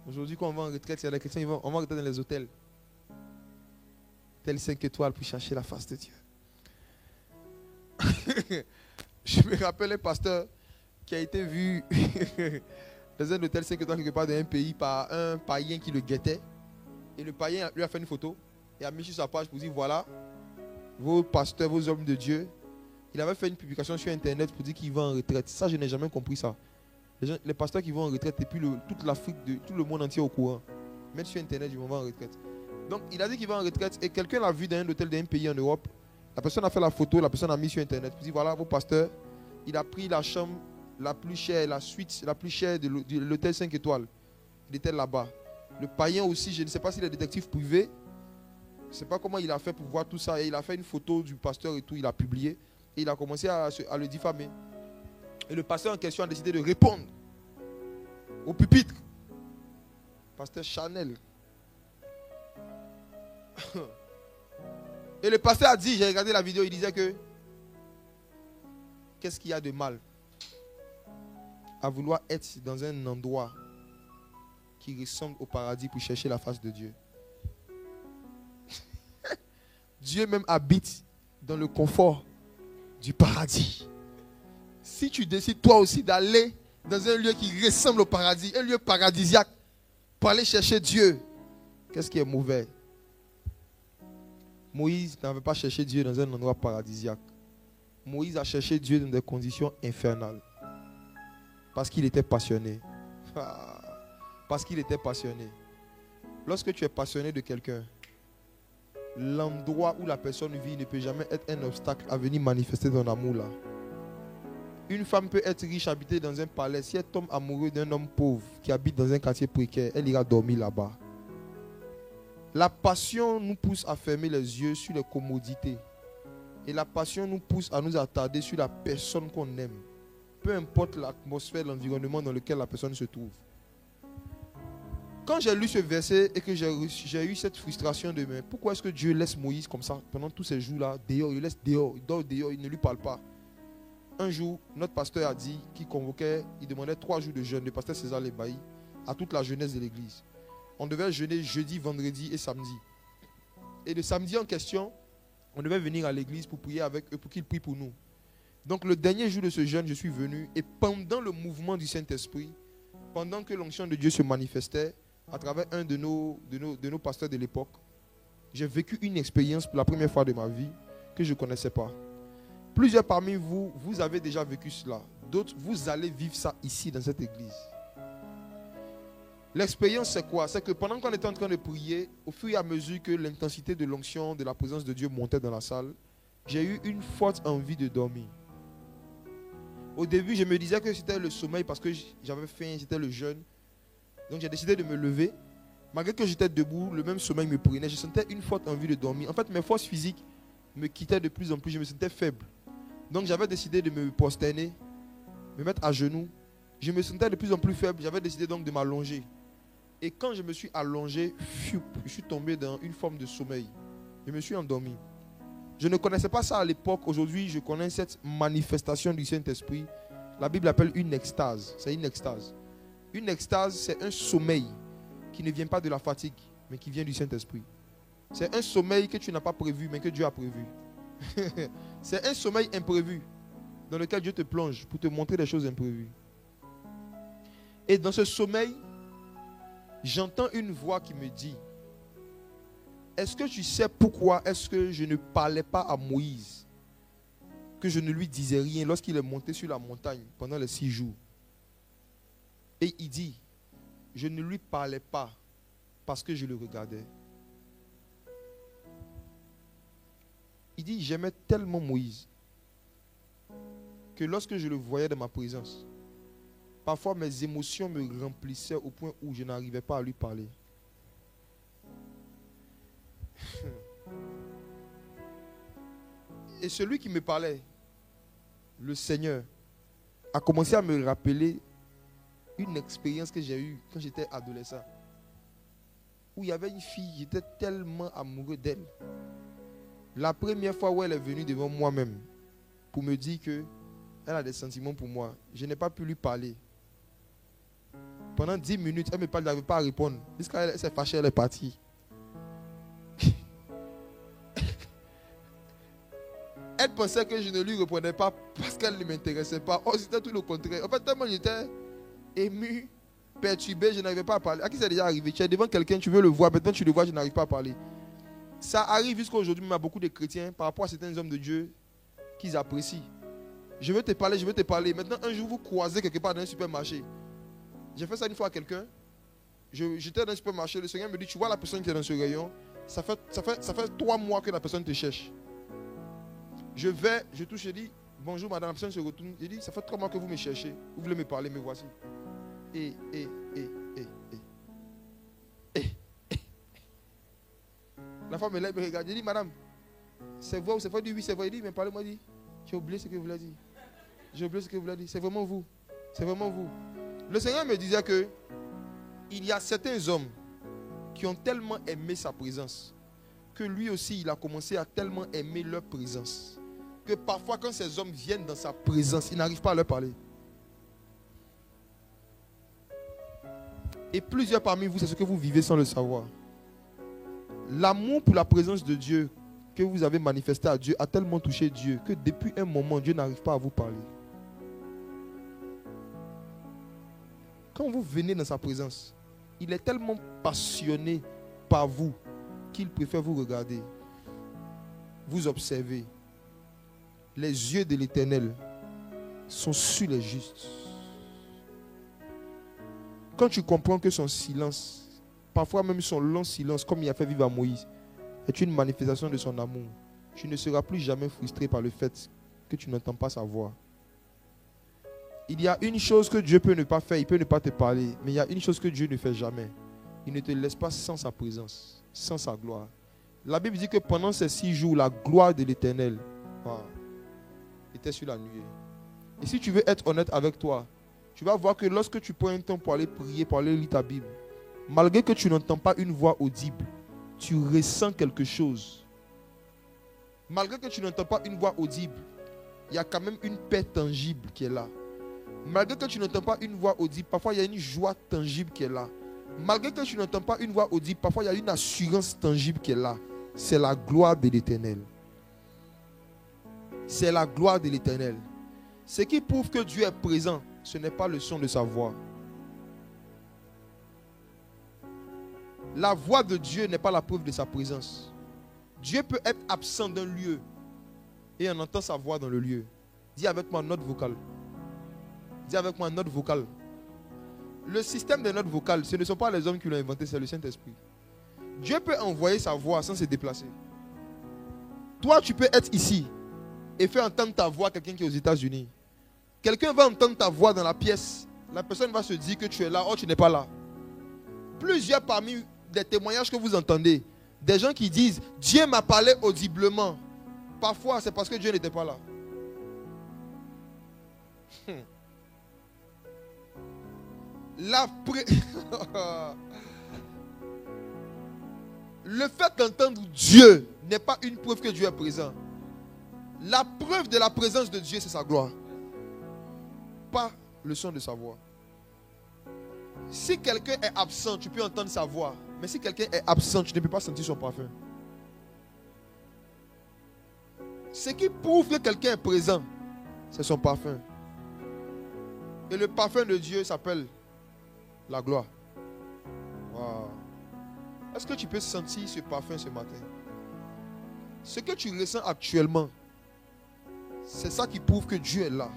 Speaker 1: Aujourd'hui, quand on va en retraite, il y a des chrétiens, on va en retraite dans les hôtels. Tel 5 étoiles pour chercher la face de Dieu. Je me rappelle un pasteur qui a été vu dans un hôtel 5 étoiles quelque part dans un pays par un païen qui le guettait. Et le païen lui a fait une photo et a mis sur sa page pour dire voilà, vos pasteurs, vos hommes de Dieu. Il avait fait une publication sur internet pour dire qu'il va en retraite. Ça, je n'ai jamais compris ça. Les pasteurs qui vont en retraite et puis toute l'Afrique, tout le monde entier au courant. Mettre sur internet, ils vont en retraite. Donc, il a dit qu'il va en retraite et quelqu'un l'a vu dans un hôtel d'un pays en Europe. La personne a fait la photo, la personne a mis sur Internet. Il dit, voilà, vos pasteurs, il a pris la chambre la plus chère, la suite la plus chère de l'hôtel 5 étoiles. Il était là-bas. Le païen aussi, je ne sais pas s'il est détective privé. Je ne sais pas comment il a fait pour voir tout ça. Et il a fait une photo du pasteur et tout, il a publié. Et il a commencé à le diffamer. Et le pasteur en question a décidé de répondre au pupitre. Pasteur Chanel. Et le pasteur a dit, j'ai regardé la vidéo, il disait que qu'est-ce qu'il y a de mal à vouloir être dans un endroit qui ressemble au paradis pour chercher la face de Dieu. Dieu même habite dans le confort du paradis. Si tu décides toi aussi d'aller dans un lieu qui ressemble au paradis, un lieu paradisiaque, pour aller chercher Dieu, qu'est-ce qui est mauvais? Moïse n'avait pas cherché Dieu dans un endroit paradisiaque. Moïse a cherché Dieu dans des conditions infernales. Parce qu'il était passionné. Parce qu'il était passionné. Lorsque tu es passionné de quelqu'un, l'endroit où la personne vit ne peut jamais être un obstacle à venir manifester ton amour là. Une femme peut être riche, habiter dans un palais. Si elle tombe amoureuse d'un homme pauvre qui habite dans un quartier précaire, elle ira dormir là-bas. La passion nous pousse à fermer les yeux sur les commodités. Et la passion nous pousse à nous attarder sur la personne qu'on aime. Peu importe l'atmosphère, l'environnement dans lequel la personne se trouve. Quand j'ai lu ce verset et que j'ai eu cette frustration de mais pourquoi est-ce que Dieu laisse Moïse comme ça pendant tous ces jours-là, dehors, il laisse dehors, il dort dehors, il ne lui parle pas. Un jour, notre pasteur a dit qu'il convoquait, il demandait 3 jours de jeûne, le pasteur César Lebailly, à toute la jeunesse de l'église. On devait jeûner jeudi, vendredi et samedi. Et le samedi en question, on devait venir à l'église pour prier avec eux, pour qu'ils prient pour nous. Donc le dernier jour de ce jeûne, je suis venu et pendant le mouvement du Saint-Esprit, pendant que l'onction de Dieu se manifestait à travers un de nos pasteurs de l'époque, j'ai vécu une expérience pour la première fois de ma vie que je ne connaissais pas. Plusieurs parmi vous, vous avez déjà vécu cela. D'autres, vous allez vivre ça ici dans cette église. L'expérience, c'est quoi? C'est que pendant qu'on était en train de prier, au fur et à mesure que l'intensité de l'onction, de la présence de Dieu montait dans la salle, j'ai eu une forte envie de dormir. Au début, je me disais que c'était le sommeil parce que j'avais faim, c'était le jeûne. Donc j'ai décidé de me lever. Malgré que j'étais debout, le même sommeil me prenait. Je sentais une forte envie de dormir. En fait, mes forces physiques me quittaient de plus en plus. Je me sentais faible. Donc j'avais décidé de me prosterner, me mettre à genoux. Je me sentais de plus en plus faible. J'avais décidé donc de m'allonger. Et quand je me suis allongé, je suis tombé dans une forme de sommeil. Je me suis endormi. Je ne connaissais pas ça à l'époque. Aujourd'hui, je connais cette manifestation du Saint-Esprit. La Bible appelle une extase. C'est une extase. Une extase, c'est un sommeil qui ne vient pas de la fatigue, mais qui vient du Saint-Esprit. C'est un sommeil que tu n'as pas prévu, mais que Dieu a prévu. C'est un sommeil imprévu dans lequel Dieu te plonge pour te montrer des choses imprévues. Et dans ce sommeil, j'entends une voix qui me dit: est-ce que tu sais pourquoi est-ce que je ne parlais pas à Moïse, que je ne lui disais rien lorsqu'il est monté sur la montagne pendant les 6 jours? Et il dit: je ne lui parlais pas parce que je le regardais. Il dit: j'aimais tellement Moïse que lorsque je le voyais dans ma présence, parfois mes émotions me remplissaient au point où je n'arrivais pas à lui parler. Et celui qui me parlait, le Seigneur, a commencé à me rappeler une expérience que j'ai eue quand j'étais adolescent. Où il y avait une fille, j'étais tellement amoureux d'elle. La première fois où elle est venue devant moi-même pour me dire qu'elle a des sentiments pour moi, je n'ai pas pu lui parler. Pendant 10 minutes, elle me parle, elle n'avait pas à répondre. Jusqu'à elle s'est fâchée, elle est partie. Elle pensait que je ne lui répondais pas parce qu'elle ne m'intéressait pas. Oh, c'était tout le contraire. En fait, tellement j'étais ému, perturbé, je n'arrivais pas à parler. À qui c'est déjà arrivé? Tu es devant quelqu'un, tu veux le voir, maintenant tu le vois, je n'arrive pas à parler. Ça arrive jusqu'à aujourd'hui, même à beaucoup de chrétiens, par rapport à certains hommes de Dieu qu'ils apprécient. Je veux te parler. Maintenant, un jour, vous croisez quelque part dans un supermarché. J'ai fait ça une fois à quelqu'un. J'étais dans un supermarché, le Seigneur me dit: tu vois la personne qui est dans ce rayon, Ça fait 3 mois que la personne te cherche. Je touche, je dis, bonjour madame, la personne se retourne. Je dis, ça fait 3 mois que vous me cherchez. Vous voulez me parler, me voici. La femme me regarde, je dis, madame, c'est vrai ou c'est vrai? Je dis, oui, c'est vrai. Il dit, mais parlez-moi, dit, j'ai oublié ce que vous l'avez dit. J'ai oublié ce que vous l'avez dit. C'est vraiment vous. C'est vraiment vous. Le Seigneur me disait que il y a certains hommes qui ont tellement aimé sa présence que lui aussi, il a commencé à tellement aimer leur présence que parfois, quand ces hommes viennent dans sa présence, il n'arrive pas à leur parler. Et plusieurs parmi vous, c'est ce que vous vivez sans le savoir. L'amour pour la présence de Dieu que vous avez manifesté à Dieu a tellement touché Dieu que depuis un moment, Dieu n'arrive pas à vous parler. Quand vous venez dans sa présence, il est tellement passionné par vous qu'il préfère vous regarder, vous observer. Les yeux de l'Éternel sont sur les justes. Quand tu comprends que son silence, parfois même son long silence, comme il a fait vivre à Moïse, est une manifestation de son amour, tu ne seras plus jamais frustré par le fait que tu n'entends pas sa voix. Il y a une chose que Dieu peut ne pas faire, il peut ne pas te parler, mais il y a une chose que Dieu ne fait jamais. Il ne te laisse pas sans sa présence, sans sa gloire. La Bible dit que pendant ces 6 jours, la gloire de l'Éternel était sur la nuée. Et si tu veux être honnête avec toi, tu vas voir que lorsque tu prends un temps pour aller prier, pour aller lire ta Bible, malgré que tu n'entends pas une voix audible, tu ressens quelque chose. Malgré que tu n'entends pas une voix audible, il y a quand même une paix tangible qui est là. Malgré que tu n'entends pas une voix audible, parfois il y a une joie tangible qui est là. Malgré que tu n'entends pas une voix audible, parfois il y a une assurance tangible qui est là. C'est la gloire de l'Éternel. C'est la gloire de l'Éternel. Ce qui prouve que Dieu est présent, ce n'est pas le son de sa voix. La voix de Dieu n'est pas la preuve de sa présence. Dieu peut être absent d'un lieu et on entend sa voix dans le lieu. Dis avec moi note vocale. Dis avec moi note vocale. Le système de notes vocales, ce ne sont pas les hommes qui l'ont inventé, c'est le Saint-Esprit. Dieu peut envoyer sa voix sans se déplacer. Toi, tu peux être ici et faire entendre ta voix à quelqu'un qui est aux États-Unis. Quelqu'un va entendre ta voix dans la pièce. La personne va se dire que tu es là, or tu n'es pas là. Plusieurs parmi les témoignages que vous entendez, des gens qui disent « Dieu m'a parlé audiblement ». Parfois, c'est parce que Dieu n'était pas là. Le fait d'entendre Dieu n'est pas une preuve que Dieu est présent. La preuve de la présence de Dieu, c'est sa gloire. Pas le son de sa voix. Si quelqu'un est absent, tu peux entendre sa voix. Mais si quelqu'un est absent, tu ne peux pas sentir son parfum. Ce qui prouve que quelqu'un est présent, c'est son parfum. Et le parfum de Dieu s'appelle la gloire. Wow. Est-ce que tu peux sentir ce parfum ce matin? Ce que tu ressens actuellement, c'est ça qui prouve que Dieu est là.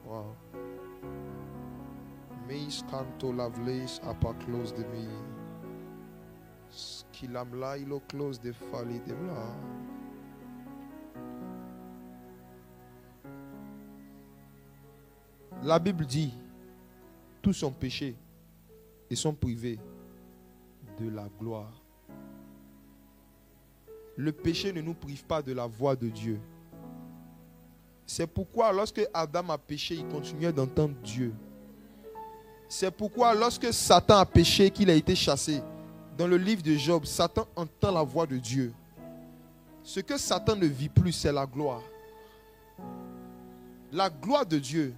Speaker 1: Wow. Meis canto lavleis apa close de mi. Skilamla ilo close de fali de bla. La Bible dit, tous sont péchés et sont privés de la gloire. Le péché ne nous prive pas de la voix de Dieu. C'est pourquoi lorsque Adam a péché, il continuait d'entendre Dieu. C'est pourquoi lorsque Satan a péché, qu'il a été chassé, dans le livre de Job, Satan entend la voix de Dieu. Ce que Satan ne vit plus, c'est la gloire. La gloire de Dieu.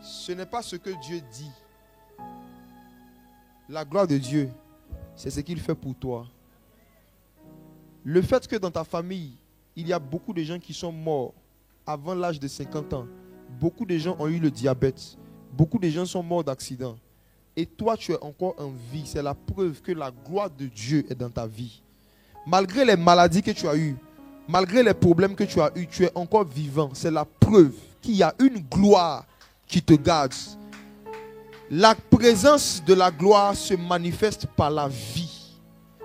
Speaker 1: Ce n'est pas ce que Dieu dit. La gloire de Dieu, c'est ce qu'il fait pour toi. Le fait que dans ta famille, il y a beaucoup de gens qui sont morts avant l'âge de 50 ans. Beaucoup de gens ont eu le diabète. Beaucoup de gens sont morts d'accident. Et toi, tu es encore en vie. C'est la preuve que la gloire de Dieu est dans ta vie. Malgré les maladies que tu as eues, malgré les problèmes que tu as eus, tu es encore vivant. C'est la preuve qu'il y a une gloire qui te garde. La présence de la gloire se manifeste par la vie.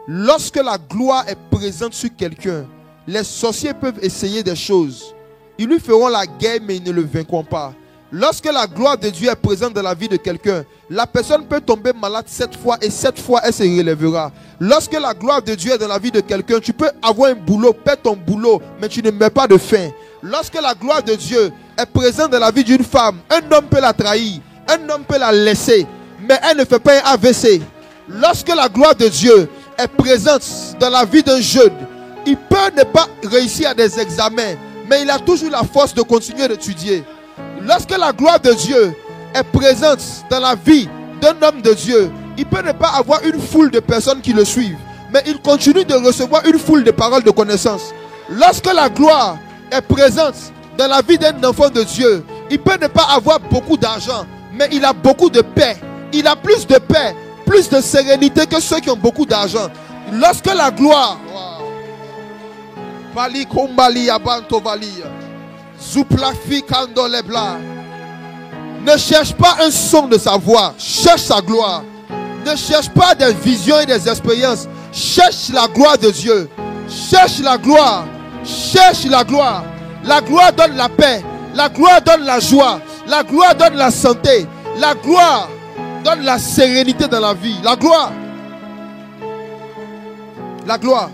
Speaker 1: Lorsque la gloire est présente sur quelqu'un, les sorciers peuvent essayer des choses. Ils lui feront la guerre, mais ils ne le vaincront pas. Lorsque la gloire de Dieu est présente dans la vie de quelqu'un, la personne peut tomber malade 7 fois et 7 fois elle se relèvera. Lorsque la gloire de Dieu est dans la vie de quelqu'un, tu peux avoir un boulot, perdre ton boulot, mais tu ne meurs pas de faim. Lorsque la gloire de Dieu est présente dans la vie d'une femme, un homme peut la trahir, un homme peut la laisser, mais elle ne fait pas un AVC. Lorsque la gloire de Dieu est présente dans la vie d'un jeune, il peut ne pas réussir à des examens, mais il a toujours la force de continuer d'étudier. Lorsque la gloire de Dieu est présente dans la vie d'un homme de Dieu, il peut ne pas avoir une foule de personnes qui le suivent, mais il continue de recevoir une foule de paroles de connaissance. Lorsque la gloire est présente dans la vie d'un enfant de Dieu, il peut ne pas avoir beaucoup d'argent, mais il a beaucoup de paix. Il a plus de paix, plus de sérénité que ceux qui ont beaucoup d'argent. Lorsque la gloire... Ne cherche pas un son de sa voix, cherche sa gloire. Ne cherche pas des visions et des expériences, cherche la gloire de Dieu. Cherche la gloire, cherche la gloire. La gloire donne la paix, la gloire donne la joie, la gloire donne la santé, la gloire donne la sérénité dans la vie. La gloire. La gloire.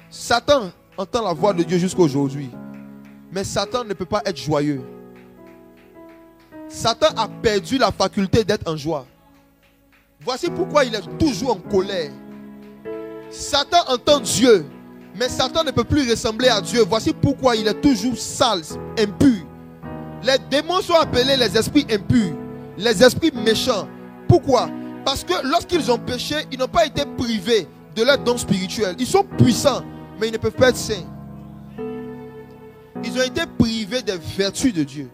Speaker 1: Satan entend la voix de Dieu jusqu'à aujourd'hui. Mais Satan ne peut pas être joyeux. Satan a perdu la faculté d'être en joie. Voici pourquoi il est toujours en colère. Satan entend Dieu, mais Satan ne peut plus ressembler à Dieu. Voici pourquoi il est toujours sale, impur. Les démons sont appelés les esprits impurs, les esprits méchants. Pourquoi? Parce que lorsqu'ils ont péché, ils n'ont pas été privés de leurs dons spirituels. Ils sont puissants, mais ils ne peuvent pas être saints. Ils ont été privés des vertus de Dieu.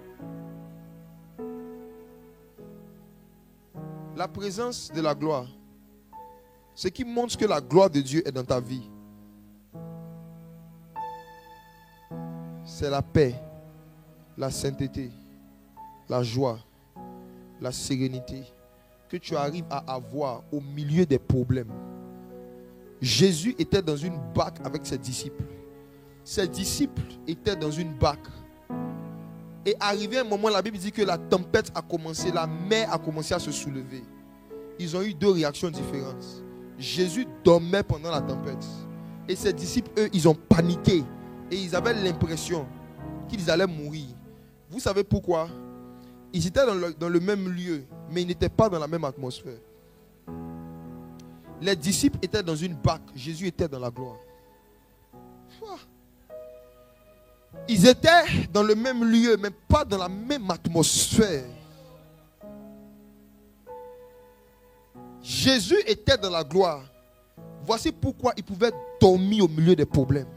Speaker 1: La présence de la gloire, ce qui montre que la gloire de Dieu est dans ta vie, c'est la paix, la sainteté, la joie, la sérénité que tu arrives à avoir au milieu des problèmes. Jésus était dans une barque avec ses disciples. Ses disciples étaient dans une barque. Et arrivé un moment, la Bible dit que la tempête a commencé, la mer a commencé à se soulever. Ils ont eu deux réactions différentes. Jésus dormait pendant la tempête. Et ses disciples, eux, ils ont paniqué. Et ils avaient l'impression qu'ils allaient mourir. Vous savez pourquoi? Ils étaient dans le même lieu, mais ils n'étaient pas dans la même atmosphère. Les disciples étaient dans une barque. Jésus était dans la gloire. Ils étaient dans le même lieu, mais pas dans la même atmosphère. Jésus était dans la gloire. Voici pourquoi il pouvait dormir au milieu des problèmes.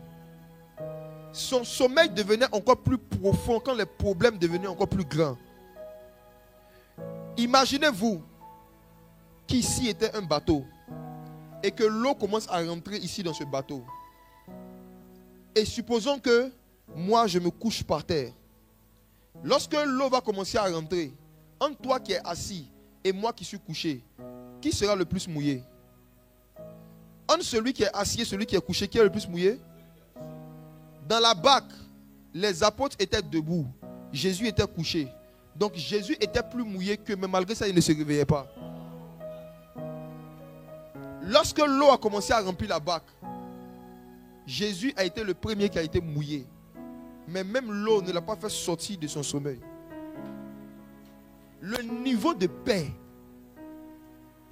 Speaker 1: Son sommeil devenait encore plus profond quand les problèmes devenaient encore plus grands. Imaginez-vous qu'ici était un bateau et que l'eau commence à rentrer ici dans ce bateau. Et supposons que moi je me couche par terre. Lorsque l'eau va commencer à rentrer, entre toi qui es assis et moi qui suis couché, qui sera le plus mouillé? Entre celui qui est assis et celui qui est couché, qui est le plus mouillé? Dans la barque, les apôtres étaient debout. Jésus était couché. Donc Jésus était plus mouillé qu'eux, mais malgré ça, il ne se réveillait pas. Lorsque l'eau a commencé à remplir la barque, Jésus a été le premier qui a été mouillé. Mais même l'eau ne l'a pas fait sortir de son sommeil. Le niveau de paix,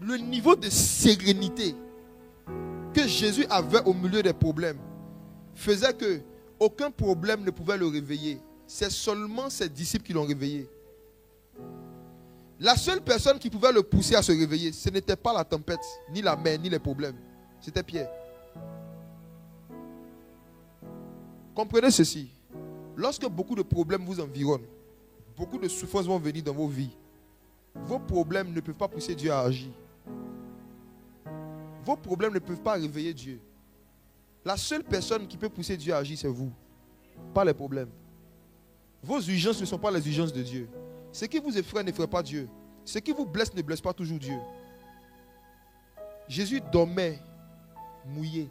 Speaker 1: le niveau de sérénité que Jésus avait au milieu des problèmes faisait que aucun problème ne pouvait le réveiller. C'est seulement ses disciples qui l'ont réveillé. La seule personne qui pouvait le pousser à se réveiller, ce n'était pas la tempête, ni la mer, ni les problèmes. C'était Pierre. Comprenez ceci. Lorsque beaucoup de problèmes vous environnent, beaucoup de souffrances vont venir dans vos vies, vos problèmes ne peuvent pas pousser Dieu à agir. Vos problèmes ne peuvent pas réveiller Dieu. La seule personne qui peut pousser Dieu à agir, c'est vous. Pas les problèmes. Vos urgences ne sont pas les urgences de Dieu. Ce qui vous effraie n'effraie pas Dieu. Ce qui vous blesse ne blesse pas toujours Dieu. Jésus dormait mouillé.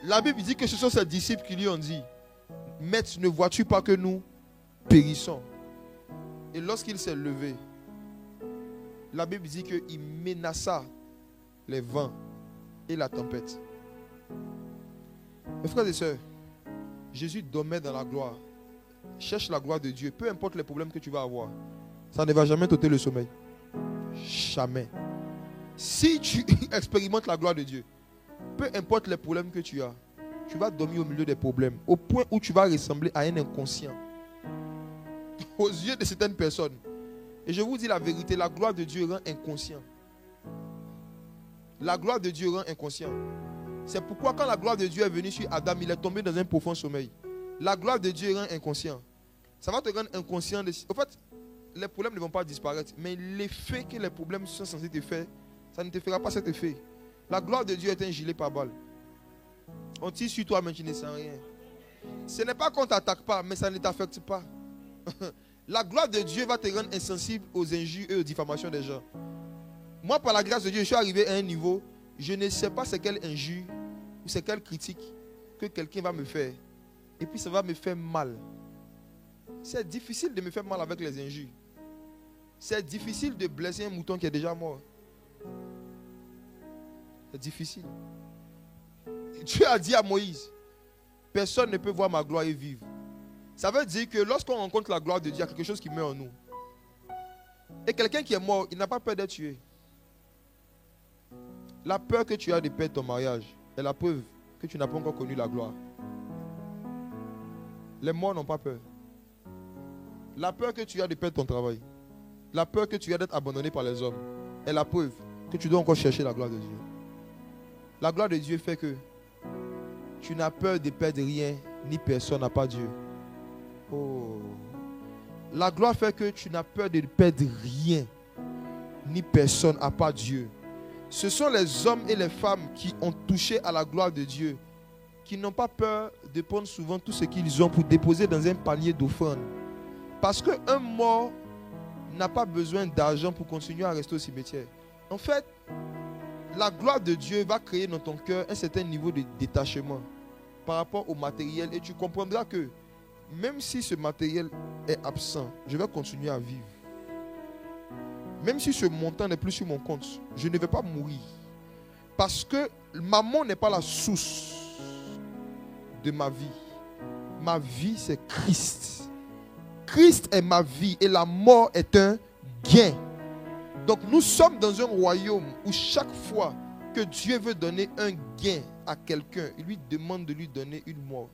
Speaker 1: La Bible dit que ce sont ses disciples qui lui ont dit, Maître, ne vois-tu pas que nous périssons? Et lorsqu'il s'est levé, la Bible dit qu'il menaça les vents et la tempête. Mes frères et sœurs, Jésus dormait dans la gloire. Cherche la gloire de Dieu. Peu importe les problèmes que tu vas avoir, ça ne va jamais t'ôter le sommeil. Jamais. Si tu expérimentes la gloire de Dieu, peu importe les problèmes que tu as, tu vas dormir au milieu des problèmes, au point où tu vas ressembler à un inconscient aux yeux de certaines personnes. Et je vous dis la vérité, la gloire de Dieu rend inconscient. La gloire de Dieu rend inconscient. C'est pourquoi quand la gloire de Dieu est venue sur Adam, il est tombé dans un profond sommeil. La gloire de Dieu rend inconscient. Ça va te rendre inconscient. En fait, les problèmes ne vont pas disparaître, mais l'effet que les problèmes sont censés te faire, ça ne te fera pas cet effet. La gloire de Dieu est un gilet pare-balles. On tire sur toi, mais tu ne sens rien. Ce n'est pas qu'on ne t'attaque pas, mais ça ne t'affecte pas. La gloire de Dieu va te rendre insensible aux injures et aux diffamations des gens. Moi, par la grâce de Dieu, je suis arrivé à un niveau, je ne sais pas c'est quelle injure ou c'est quelle critique que quelqu'un va me faire. Et puis ça va me faire mal. C'est difficile de me faire mal avec les injures. C'est difficile de blesser un mouton qui est déjà mort. C'est difficile. Dieu a dit à Moïse, personne ne peut voir ma gloire et vivre. Ça veut dire que lorsqu'on rencontre la gloire de Dieu, il y a quelque chose qui meurt en nous. Et quelqu'un qui est mort, il n'a pas peur d'être tué. La peur que tu as de perdre ton mariage est la preuve que tu n'as pas encore connu la gloire. Les morts n'ont pas peur. La peur que tu as de perdre ton travail, la peur que tu as d'être abandonné par les hommes, est la preuve que tu dois encore chercher la gloire de Dieu. La gloire de Dieu fait que tu n'as peur de perdre rien, ni personne à part Dieu. Oh. La gloire fait que tu n'as peur de perdre rien, ni personne à part Dieu. Ce sont les hommes et les femmes qui ont touché à la gloire de Dieu, qui n'ont pas peur de prendre souvent tout ce qu'ils ont pour déposer dans un panier d'offrande. Parce qu'un mort n'a pas besoin d'argent pour continuer à rester au cimetière. En fait, la gloire de Dieu va créer dans ton cœur un certain niveau de détachement par rapport au matériel. Et tu comprendras que même si ce matériel est absent, je vais continuer à vivre. Même si ce montant n'est plus sur mon compte, je ne vais pas mourir. Parce que maman n'est pas la source de ma vie. Ma vie, c'est Christ. Christ est ma vie et la mort est un gain. Donc nous sommes dans un royaume où chaque fois que Dieu veut donner un gain à quelqu'un, il lui demande de lui donner une mort.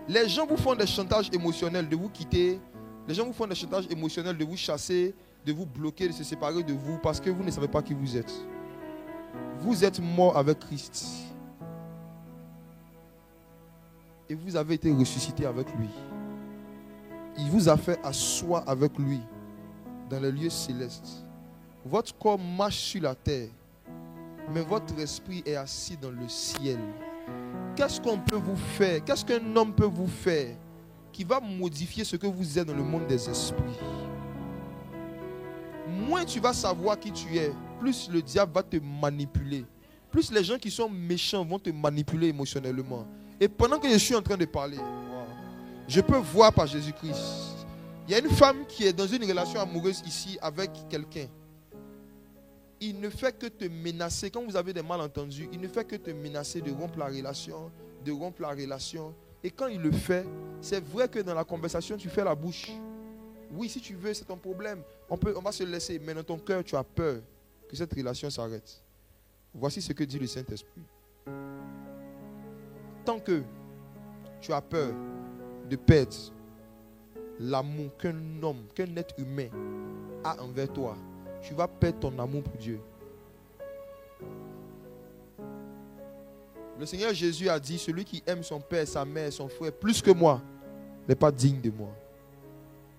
Speaker 1: Les gens vous font des chantages émotionnels de vous quitter. Les gens vous font des chantages émotionnels de vous chasser, de vous bloquer, de se séparer de vous parce que vous ne savez pas qui vous êtes. Vous êtes mort avec Christ. Et vous avez été ressuscité avec lui. Il vous a fait asseoir avec lui dans les lieux célestes. Votre corps marche sur la terre, mais votre esprit est assis dans le ciel. Qu'est-ce qu'on peut vous faire? Qu'est-ce qu'un homme peut vous faire qui va modifier ce que vous êtes dans le monde des esprits? Moins tu vas savoir qui tu es, plus le diable va te manipuler. Plus les gens qui sont méchants vont te manipuler émotionnellement. Et pendant que je suis en train de parler, je peux voir par Jésus-Christ. Il y a une femme qui est dans une relation amoureuse ici avec quelqu'un. Il ne fait que te menacer. Quand vous avez des malentendus, il ne fait que te menacer de rompre la relation, Et quand il le fait, c'est vrai que dans la conversation, tu fais la bouche. Oui, si tu veux, c'est ton problème. On va se laisser. Mais dans ton cœur, tu as peur que cette relation s'arrête. Voici ce que dit le Saint-Esprit. Tant que tu as peur de perdre l'amour qu'un homme, qu'un être humain a envers toi, tu vas perdre ton amour pour Dieu. Le Seigneur Jésus a dit, celui qui aime son père, sa mère, son frère plus que moi, n'est pas digne de moi.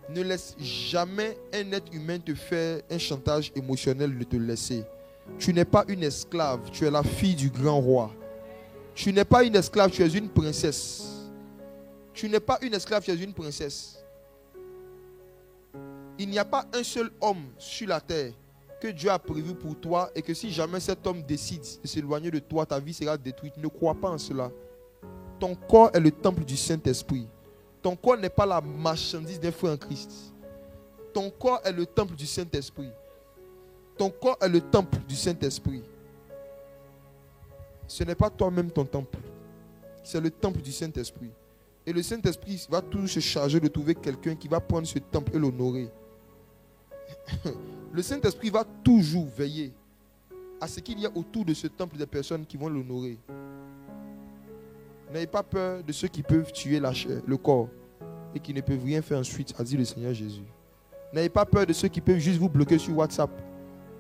Speaker 1: Ne laisse jamais un être humain te faire un chantage émotionnel de te laisser. Tu n'es pas une esclave, tu es la fille du grand roi. Tu n'es pas une esclave, tu es une princesse. Tu n'es pas une esclave, tu es une princesse. Il n'y a pas un seul homme sur la terre que Dieu a prévu pour toi et que si jamais cet homme décide de s'éloigner de toi, ta vie sera détruite. Ne crois pas en cela. Ton corps est le temple du Saint-Esprit. Ton corps n'est pas la marchandise d'un frère en Christ. Ton corps est le temple du Saint-Esprit. Ton corps est le temple du Saint-Esprit. Ce n'est pas toi-même ton temple. C'est le temple du Saint-Esprit. Et le Saint-Esprit va toujours se charger de trouver quelqu'un qui va prendre ce temple et l'honorer. Le Saint-Esprit va toujours veiller à ce qu'il y a autour de ce temple des personnes qui vont l'honorer. N'ayez pas peur de ceux qui peuvent tuer la chair, le corps, et qui ne peuvent rien faire ensuite, a dit le Seigneur Jésus. N'ayez pas peur de ceux qui peuvent juste vous bloquer sur WhatsApp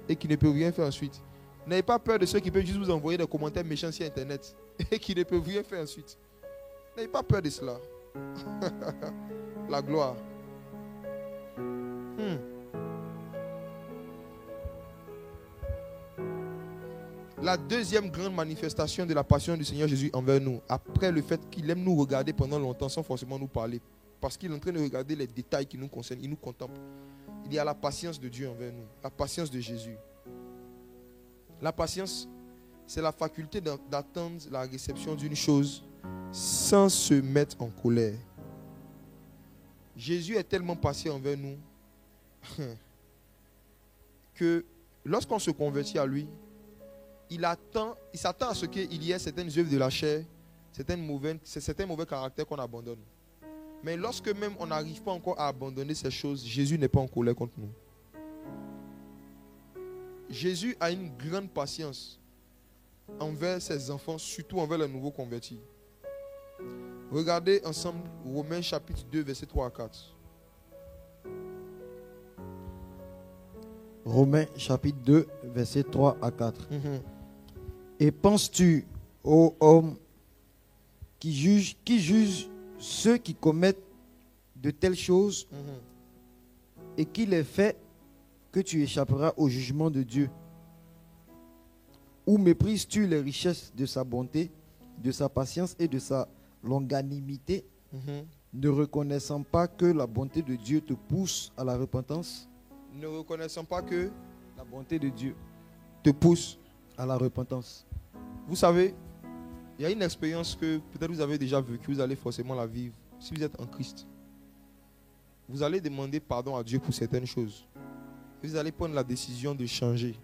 Speaker 1: et qui ne peuvent rien faire ensuite. N'ayez pas peur de ceux qui peuvent juste vous envoyer des commentaires méchants sur Internet et qui ne peuvent rien faire ensuite. N'ayez pas peur de cela. La gloire. La deuxième grande manifestation de la passion du Seigneur Jésus envers nous, après le fait qu'il aime nous regarder pendant longtemps sans forcément nous parler, parce qu'il est en train de regarder les détails qui nous concernent, il nous contemple. Il y a la patience de Dieu envers nous, la patience de Jésus. La patience, c'est la faculté d'attendre la réception d'une chose sans se mettre en colère. Jésus est tellement patient envers nous que lorsqu'on se convertit à lui, il s'attend à ce qu'il y ait certaines œuvres de la chair, certains mauvais caractères qu'on abandonne. Mais lorsque même on n'arrive pas encore à abandonner ces choses, Jésus n'est pas en colère contre nous. Jésus a une grande patience envers ses enfants, surtout envers les nouveaux convertis. Regardez ensemble Romains chapitre 2, versets 3 à 4.
Speaker 2: Romains chapitre 2, versets 3 à 4. Et penses-tu, ô homme, qui juge ceux qui commettent de telles choses et qui les fait, que tu échapperas au jugement de Dieu? Ou méprises-tu les richesses de sa bonté, de sa patience et de sa longanimité, ne reconnaissant pas que la bonté de Dieu te pousse à la repentance?
Speaker 1: Ne reconnaissant pas que
Speaker 2: la bonté de Dieu
Speaker 1: te pousse
Speaker 2: à la repentance.
Speaker 1: Vous savez, il y a une expérience que peut-être vous avez déjà vécue, vous allez forcément la vivre. Si vous êtes en Christ, vous allez demander pardon à Dieu pour certaines choses. Vous allez prendre la décision de changer.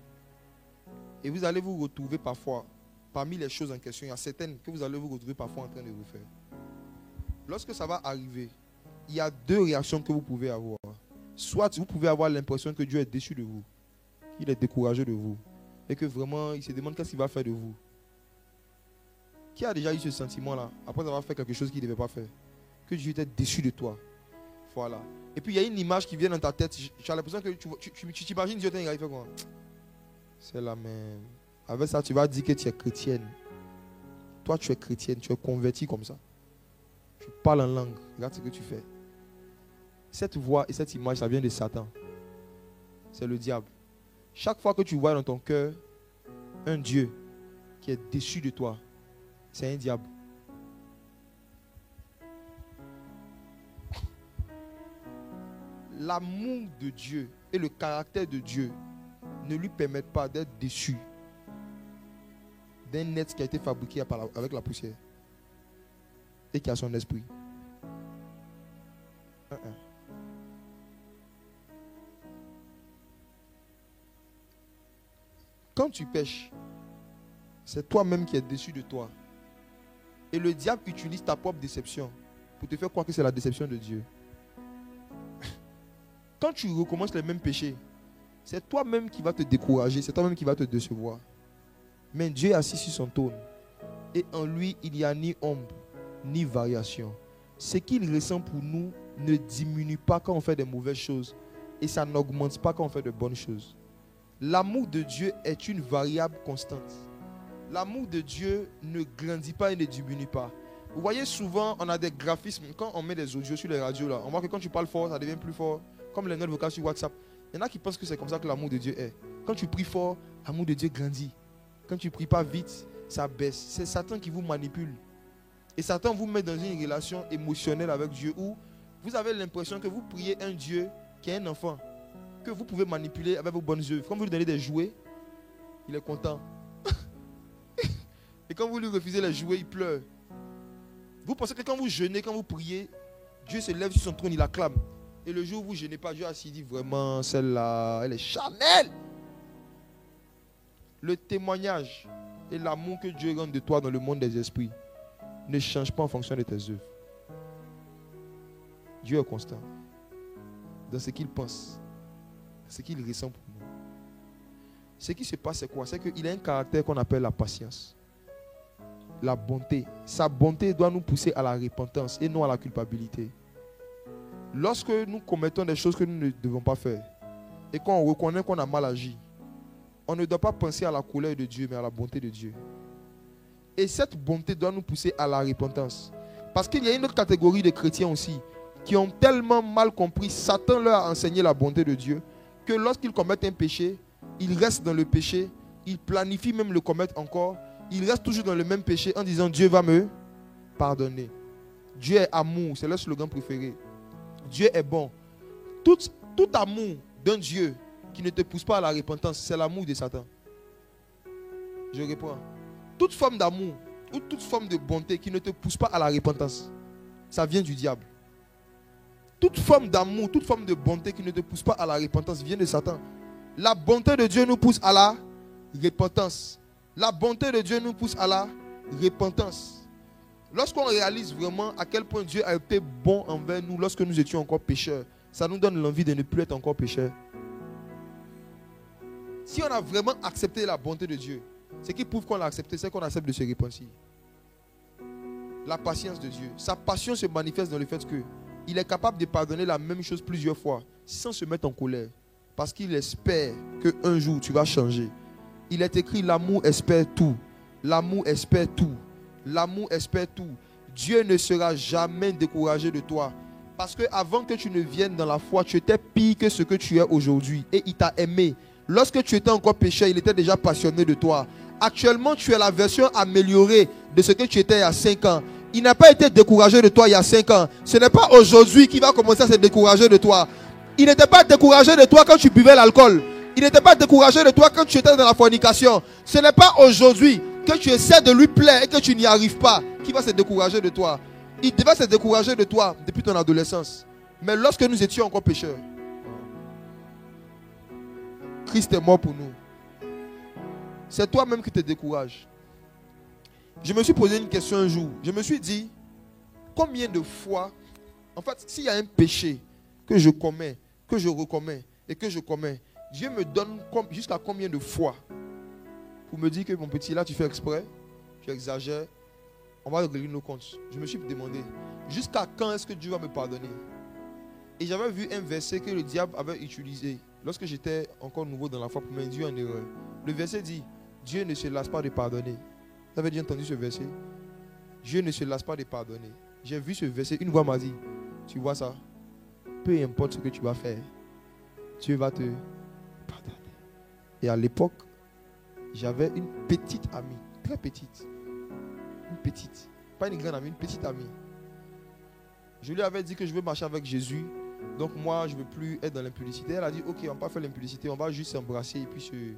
Speaker 1: Et vous allez vous retrouver parfois, parmi les choses en question, il y a certaines que vous allez vous retrouver parfois en train de refaire. Lorsque ça va arriver, il y a deux réactions que vous pouvez avoir. Soit vous pouvez avoir l'impression que Dieu est déçu de vous, qu'il est découragé de vous, et que vraiment il se demande qu'est-ce qu'il va faire de vous. Qui a déjà eu ce sentiment-là, après avoir fait quelque chose qu'il ne devait pas faire? Que Dieu était déçu de toi. Voilà. Et puis il y a une image qui vient dans ta tête. Tu as l'impression que tu t'imagines Dieu t'en fait quoi? C'est la même. Avec ça, tu vas dire que tu es chrétienne. Toi, tu es chrétienne, tu es converti comme ça. Tu parles en langue. Regarde ce que tu fais. Cette voix et cette image, ça vient de Satan. C'est le diable. Chaque fois que tu vois dans ton cœur un Dieu qui est déçu de toi, c'est un diable. L'amour de Dieu et le caractère de Dieu ne lui permettent pas d'être déçu d'un être qui a été fabriqué avec la poussière et qui a son esprit. Quand tu pêches, c'est toi-même qui es déçu de toi. Et le diable utilise ta propre déception pour te faire croire que c'est la déception de Dieu. Quand tu recommences les mêmes péchés, c'est toi-même qui va te décourager, c'est toi-même qui va te décevoir. Mais Dieu est assis sur son trône. Et en lui, il n'y a ni ombre, ni variation. Ce qu'il ressent pour nous ne diminue pas quand on fait des mauvaises choses. Et ça n'augmente pas quand on fait de bonnes choses. L'amour de Dieu est une variable constante. L'amour de Dieu ne grandit pas et ne diminue pas. Vous voyez, souvent, on a des graphismes. Quand on met des audios sur les radios, là, on voit que quand tu parles fort, ça devient plus fort. Comme les notes vocales sur WhatsApp. Il y en a qui pensent que c'est comme ça que l'amour de Dieu est. Quand tu pries fort, l'amour de Dieu grandit. Quand tu ne pries pas vite, ça baisse. C'est Satan qui vous manipule. Et Satan vous met dans une relation émotionnelle avec Dieu où vous avez l'impression que vous priez un Dieu qui est un enfant, que vous pouvez manipuler avec vos bonnes œuvres. Quand vous lui donnez des jouets, il est content. Et quand vous lui refusez les jouets, il pleure. Vous pensez que quand vous jeûnez, quand vous priez, Dieu se lève sur son trône, il acclame. Et le jour où vous ne jeûnez pas, Dieu assis dit vraiment, celle-là, elle est charnelle. Le témoignage et l'amour que Dieu rend de toi dans le monde des esprits ne change pas en fonction de tes œuvres. Dieu est constant dans ce qu'il pense, dans ce qu'il ressent pour nous. Ce qui se passe, c'est quoi? C'est qu'il a un caractère qu'on appelle la patience. La bonté. Sa bonté doit nous pousser à la repentance et non à la culpabilité. Lorsque nous commettons des choses que nous ne devons pas faire et qu'on reconnaît qu'on a mal agi, on ne doit pas penser à la colère de Dieu, mais à la bonté de Dieu. Et cette bonté doit nous pousser à la repentance. Parce qu'il y a une autre catégorie de chrétiens aussi qui ont tellement mal compris, Satan leur a enseigné la bonté de Dieu, que lorsqu'ils commettent un péché, ils restent dans le péché, ils planifient même le commettre encore, ils restent toujours dans le même péché en disant Dieu va me pardonner. Dieu est amour, c'est leur slogan préféré. Dieu est bon. Tout amour d'un Dieu qui ne te pousse pas à la repentance, c'est l'amour de Satan. Je réponds. Toute forme d'amour ou toute forme de bonté qui ne te pousse pas à la repentance, ça vient du diable. Toute forme d'amour, toute forme de bonté qui ne te pousse pas à la repentance vient de Satan. La bonté de Dieu nous pousse à la repentance. La bonté de Dieu nous pousse à la repentance. Lorsqu'on réalise vraiment à quel point Dieu a été bon envers nous lorsque nous étions encore pécheurs, ça nous donne l'envie de ne plus être encore pécheurs. Si on a vraiment accepté la bonté de Dieu, ce qui prouve qu'on l'a accepté, c'est qu'on accepte de se repentir. La patience de Dieu. Sa passion se manifeste dans le fait qu'il est capable de pardonner la même chose plusieurs fois sans se mettre en colère. Parce qu'il espère qu'un jour tu vas changer. Il est écrit, l'amour espère tout. L'amour espère tout. L'amour espère tout. Dieu ne sera jamais découragé de toi. Parce qu'avant que tu ne viennes dans la foi, tu étais pire que ce que tu es aujourd'hui. Et il t'a aimé. Lorsque tu étais encore pécheur, il était déjà passionné de toi. Actuellement, tu es la version améliorée de ce que tu étais il y a 5 ans. Il n'a pas été découragé de toi il y a 5 ans. Ce n'est pas aujourd'hui qu'il va commencer à se décourager de toi. Il n'était pas découragé de toi quand tu buvais l'alcool. Il n'était pas découragé de toi quand tu étais dans la fornication. Ce n'est pas aujourd'hui que tu essaies de lui plaire et que tu n'y arrives pas qu'il va se décourager de toi. Il devait se décourager de toi depuis ton adolescence. Mais lorsque nous étions encore pécheurs, Christ est mort pour nous. C'est toi-même qui te décourages. Je me suis posé une question un jour. Je me suis dit, combien de fois, en fait, s'il y a un péché que je commets, que je recommets et que je commets, Dieu me donne jusqu'à combien de fois pour me dire que mon petit, là tu fais exprès, tu exagères, on va régler nos comptes. Je me suis demandé, jusqu'à quand est-ce que Dieu va me pardonner? Et j'avais vu un verset que le diable avait utilisé lorsque j'étais encore nouveau dans la foi pour m'induire en erreur. Le verset dit, Dieu ne se lasse pas de pardonner. Vous avez déjà entendu ce verset? Dieu ne se lasse pas de pardonner. J'ai vu ce verset, une voix m'a dit, tu vois ça? Peu importe ce que tu vas faire, Dieu va te pardonner. Et à l'époque, j'avais une petite amie, très petite. Une petite, pas une grande amie, une petite amie. Je lui avais dit que je veux marcher avec Jésus. Donc moi, je ne veux plus être dans l'impudicité. Elle a dit, ok, on ne va pas faire l'impudicité, on va juste s'embrasser et puis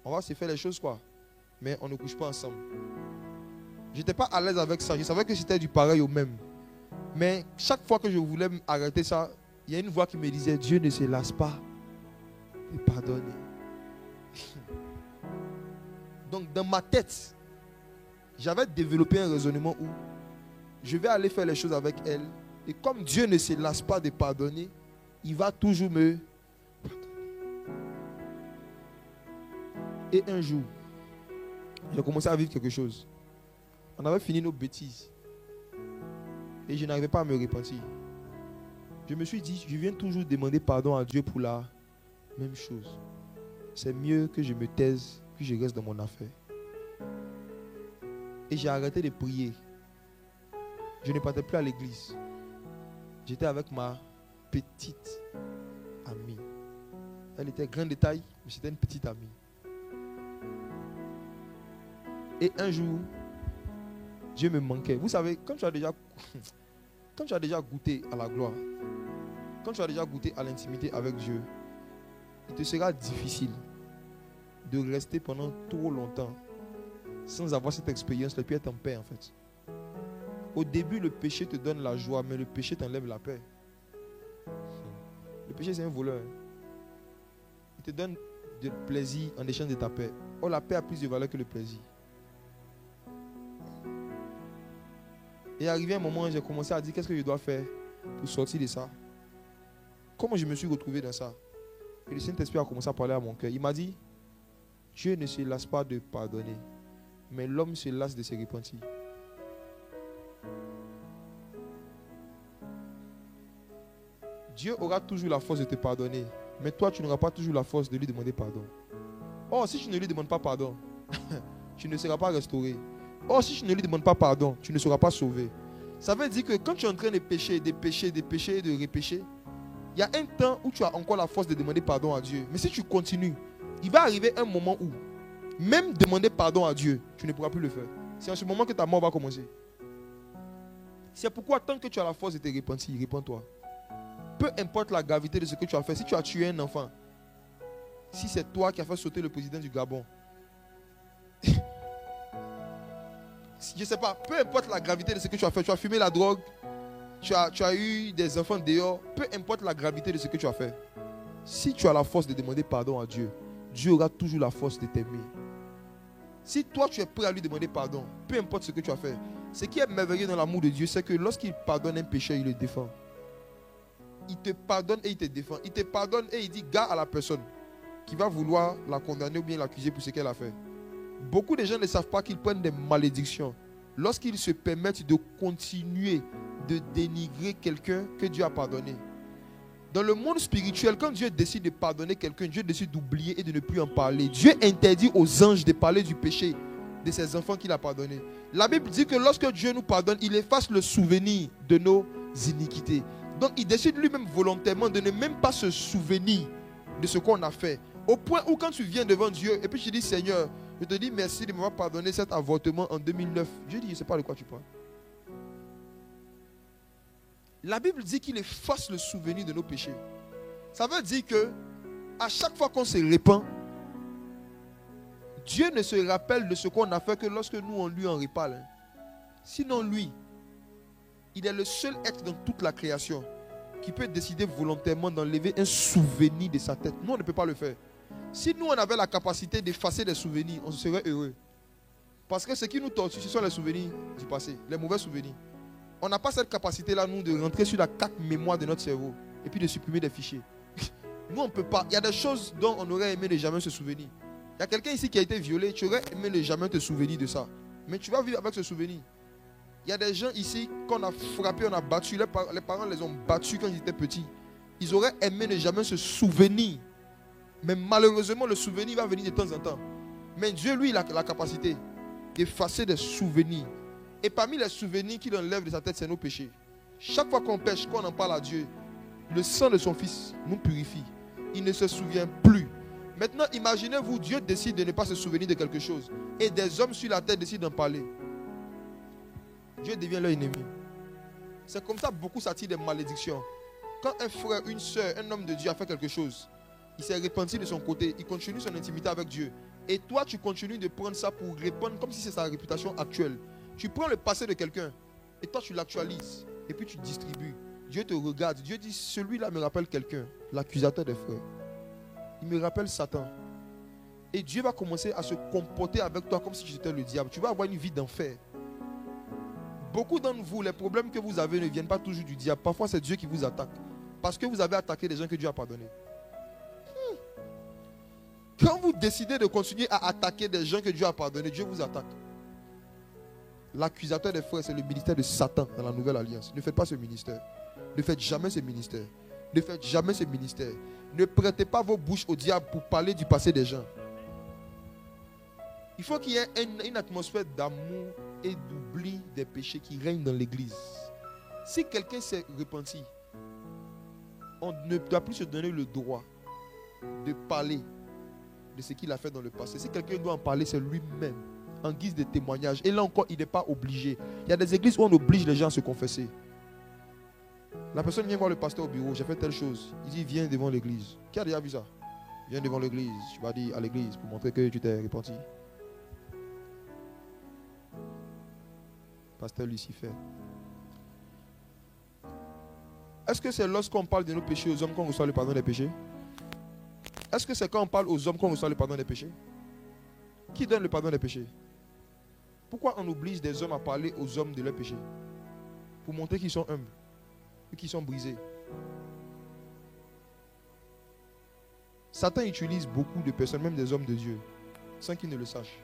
Speaker 1: on va se faire les choses quoi. Mais on ne couche pas ensemble. Je n'étais pas à l'aise avec ça. Je savais que c'était du pareil au même. Mais chaque fois que je voulais arrêter ça, il y a une voix qui me disait, Dieu ne se lasse pas de pardonner. Donc dans ma tête, j'avais développé un raisonnement où je vais aller faire les choses avec elle. Et comme Dieu ne se lasse pas de pardonner, il va toujours me pardonner. Et un jour, j'ai commencé à vivre quelque chose. On avait fini nos bêtises. Et je n'arrivais pas à me repentir. Je me suis dit, je viens toujours demander pardon à Dieu pour la même chose. C'est mieux que je me taise, que je reste dans mon affaire. Et j'ai arrêté de prier. je ne partais plus à l'église. J'étais avec ma petite amie. Elle était grande de taille, mais c'était une petite amie. Et un jour, Dieu me manquait. Vous savez, quand tu as déjà goûté à la gloire, quand tu as déjà goûté à l'intimité avec Dieu, il te sera difficile de rester pendant trop longtemps sans avoir cette expérience et puis être en paix en fait. Au début, le péché te donne la joie, mais le péché t'enlève la paix. Le péché, c'est un voleur. Il te donne du plaisir en échange de ta paix. Oh, la paix a plus de valeur que le plaisir. Et arrivé un moment où j'ai commencé à dire qu'est-ce que je dois faire pour sortir de ça. Comment je me suis retrouvé dans ça. Et le Saint-Esprit a commencé à parler à mon cœur. Il m'a dit, Dieu ne se lasse pas de pardonner, mais l'homme se lasse de se repentir. Dieu aura toujours la force de te pardonner, mais toi, tu n'auras pas toujours la force de lui demander pardon. Or, si tu ne lui demandes pas pardon, tu ne seras pas restauré. Or, si tu ne lui demandes pas pardon, tu ne seras pas sauvé. Ça veut dire que quand tu es en train de pécher, de repécher, il y a un temps où tu as encore la force de demander pardon à Dieu. Mais si tu continues, il va arriver un moment où, même demander pardon à Dieu, tu ne pourras plus le faire. C'est en ce moment que ta mort va commencer. C'est pourquoi tant que tu as la force de te repentir, répands-toi. Peu importe la gravité de ce que tu as fait, si tu as tué un enfant, si c'est toi qui as fait sauter le président du Gabon, je ne sais pas, peu importe la gravité de ce que tu as fait, tu as fumé la drogue, tu as eu des enfants dehors, peu importe la gravité de ce que tu as fait, si tu as la force de demander pardon à Dieu, Dieu aura toujours la force de t'aimer. Si toi tu es prêt à lui demander pardon, peu importe ce que tu as fait, ce qui est merveilleux dans l'amour de Dieu, c'est que lorsqu'il pardonne un péché, il le défend. Il te pardonne et il te défend. Il te pardonne et il dit gare à la personne qui va vouloir la condamner ou bien l'accuser pour ce qu'elle a fait. Beaucoup de gens ne savent pas qu'ils prennent des malédictions lorsqu'ils se permettent de continuer de dénigrer quelqu'un que Dieu a pardonné. Dans le monde spirituel, quand Dieu décide de pardonner quelqu'un, Dieu décide d'oublier et de ne plus en parler. Dieu interdit aux anges de parler du péché de ses enfants qu'il a pardonnés. La Bible dit que lorsque Dieu nous pardonne, il efface le souvenir de nos iniquités. Donc il décide lui-même volontairement de ne même pas se souvenir de ce qu'on a fait. Au point où quand tu viens devant Dieu et puis tu dis Seigneur, je te dis merci de m'avoir pardonné cet avortement en 2009. Dieu dit je ne sais pas de quoi tu parles. La Bible dit qu'il efface le souvenir de nos péchés. Ça veut dire que à chaque fois qu'on se répand, Dieu ne se rappelle de ce qu'on a fait que lorsque nous on lui en reparle. Sinon lui, il est le seul être dans toute la création qui peut décider volontairement d'enlever un souvenir de sa tête. Nous, on ne peut pas le faire. Si nous, on avait la capacité d'effacer des souvenirs, on serait heureux. Parce que ce qui nous torture, ce sont les souvenirs du passé, les mauvais souvenirs. On n'a pas cette capacité-là, nous, de rentrer sur la carte mémoire de notre cerveau et puis de supprimer des fichiers. Nous, on ne peut pas. Il y a des choses dont on aurait aimé ne jamais se souvenir. Il y a quelqu'un ici qui a été violé, tu aurais aimé ne jamais te souvenir de ça. Mais tu vas vivre avec ce souvenir. Il y a des gens ici qu'on a frappé, on a battu. Les parents les ont battus quand ils étaient petits. Ils auraient aimé ne jamais se souvenir. Mais malheureusement, le souvenir va venir de temps en temps. Mais Dieu, lui, il a la capacité d'effacer des souvenirs. Et parmi les souvenirs qu'il enlève de sa tête, c'est nos péchés. Chaque fois qu'on pêche, qu'on en parle à Dieu, le sang de son Fils nous purifie. Il ne se souvient plus. Maintenant, imaginez-vous, Dieu décide de ne pas se souvenir de quelque chose. Et des hommes sur la terre décident d'en parler. Dieu devient leur ennemi. C'est comme ça beaucoup s'attirent des malédictions. Quand un frère, une soeur, un homme de Dieu a fait quelque chose, il s'est repenti de son côté, il continue son intimité avec Dieu. Et toi, tu continues de prendre ça pour répondre comme si c'est sa réputation actuelle. Tu prends le passé de quelqu'un et toi, tu l'actualises et puis tu distribues. Dieu te regarde. Dieu dit, celui-là me rappelle quelqu'un, l'accusateur des frères. Il me rappelle Satan. Et Dieu va commencer à se comporter avec toi comme si tu étais le diable. Tu vas avoir une vie d'enfer. Beaucoup d'entre vous, les problèmes que vous avez ne viennent pas toujours du diable. Parfois, c'est Dieu qui vous attaque. Parce que vous avez attaqué des gens que Dieu a pardonnés. Quand vous décidez de continuer à attaquer des gens que Dieu a pardonnés, Dieu vous attaque. L'accusateur des frères, c'est le ministère de Satan dans la nouvelle alliance. Ne faites pas ce ministère. Ne faites jamais ce ministère. Ne faites jamais ce ministère. Ne prêtez pas vos bouches au diable pour parler du passé des gens. Il faut qu'il y ait une atmosphère d'amour et d'oubli des péchés qui règnent dans l'église. Si quelqu'un s'est repenti, on ne doit plus se donner le droit de parler de ce qu'il a fait dans le passé. Si quelqu'un doit en parler, c'est lui-même, en guise de témoignage. Et là encore, il n'est pas obligé. Il y a des églises où on oblige les gens à se confesser. La personne vient voir le pasteur au bureau, j'ai fait telle chose. Il dit, viens devant l'église. Qui a déjà vu ça? Viens devant l'église. Tu vas dire à l'église pour montrer que tu t'es repenti. Pasteur Lucifer. Est-ce que c'est lorsqu'on parle de nos péchés aux hommes qu'on reçoit le pardon des péchés? Est-ce que c'est quand on parle aux hommes qu'on reçoit le pardon des péchés? Qui donne le pardon des péchés? Pourquoi on oblige des hommes à parler aux hommes de leurs péchés? Pour montrer qu'ils sont humbles et qu'ils sont brisés. Satan utilise beaucoup de personnes, même des hommes de Dieu, sans qu'ils ne le sachent.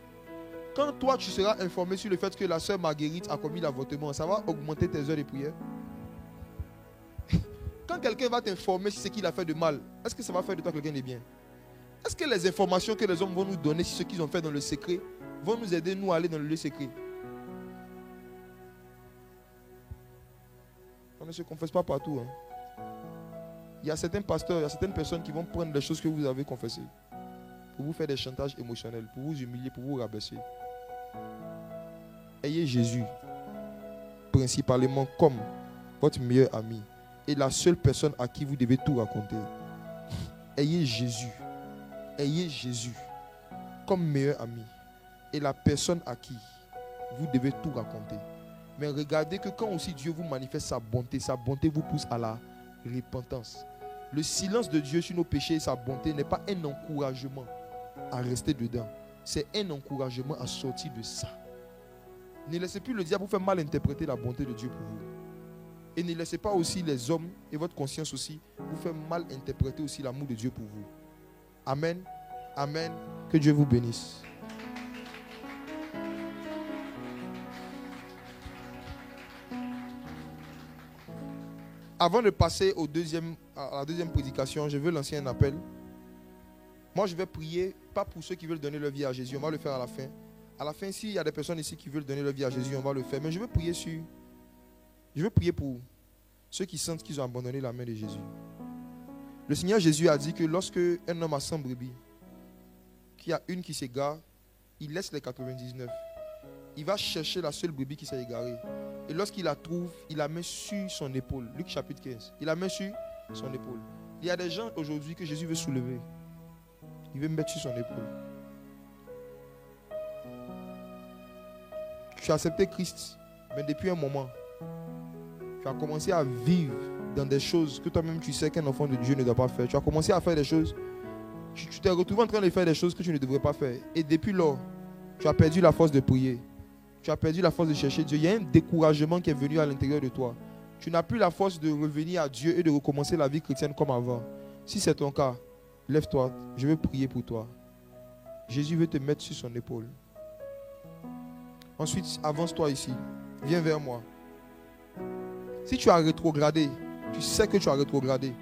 Speaker 1: Quand toi tu seras informé sur le fait que la sœur Marguerite a commis l'avortement, ça va augmenter tes heures de prière? Quand quelqu'un va t'informer sur ce qu'il a fait de mal, est-ce que ça va faire de toi quelqu'un de bien? Est-ce que les informations que les hommes vont nous donner sur ce qu'ils ont fait dans le secret vont nous aider, nous, à aller dans le lieu secret? On ne se confesse pas partout. Il y a certains pasteurs, il y a certaines personnes qui vont prendre les choses que vous avez confessées pour vous faire des chantages émotionnels, pour vous humilier, pour vous rabaisser. Ayez Jésus principalement comme votre meilleur ami et la seule personne à qui vous devez tout raconter. Ayez Jésus comme meilleur ami et la personne à qui vous devez tout raconter. Mais regardez que quand aussi Dieu vous manifeste sa bonté vous pousse à la repentance. Le silence de Dieu sur nos péchés et sa bonté n'est pas un encouragement à rester dedans. C'est un encouragement à sortir de ça. Ne laissez plus le diable vous faire mal interpréter la bonté de Dieu pour vous. Et ne laissez pas aussi les hommes et votre conscience aussi vous faire mal interpréter aussi l'amour de Dieu pour vous. Amen. Amen. Que Dieu vous bénisse. Avant de passer à la deuxième prédication, je veux lancer un appel. Moi, je vais prier, pas pour ceux qui veulent donner leur vie à Jésus, on va le faire à la fin. À la fin, s'il y a des personnes ici qui veulent donner leur vie à Jésus, on va le faire. Mais je veux prier pour ceux qui sentent qu'ils ont abandonné la main de Jésus. Le Seigneur Jésus a dit que lorsque un homme a 100 brebis, qu'il y a une qui s'égare, il laisse les 99. Il va chercher la seule brebis qui s'est égarée. Et lorsqu'il la trouve, il la met sur son épaule. Luc chapitre 15. Il la met sur son épaule. Il y a des gens aujourd'hui que Jésus veut soulever. Il veut mettre sur son épaule. Tu as accepté Christ, mais depuis un moment, tu as commencé à vivre dans des choses que toi-même tu sais qu'un enfant de Dieu ne doit pas faire. Tu as commencé à faire des choses. Tu t'es retrouvé en train de faire des choses que tu ne devrais pas faire. Et depuis lors, tu as perdu la force de prier. Tu as perdu la force de chercher Dieu. Il y a un découragement qui est venu à l'intérieur de toi. Tu n'as plus la force de revenir à Dieu et de recommencer la vie chrétienne comme avant. Si c'est ton cas, lève-toi. Je veux prier pour toi. Jésus veut te mettre sur son épaule. Ensuite, avance-toi ici. Viens vers moi. Si tu as rétrogradé, tu sais que tu as rétrogradé.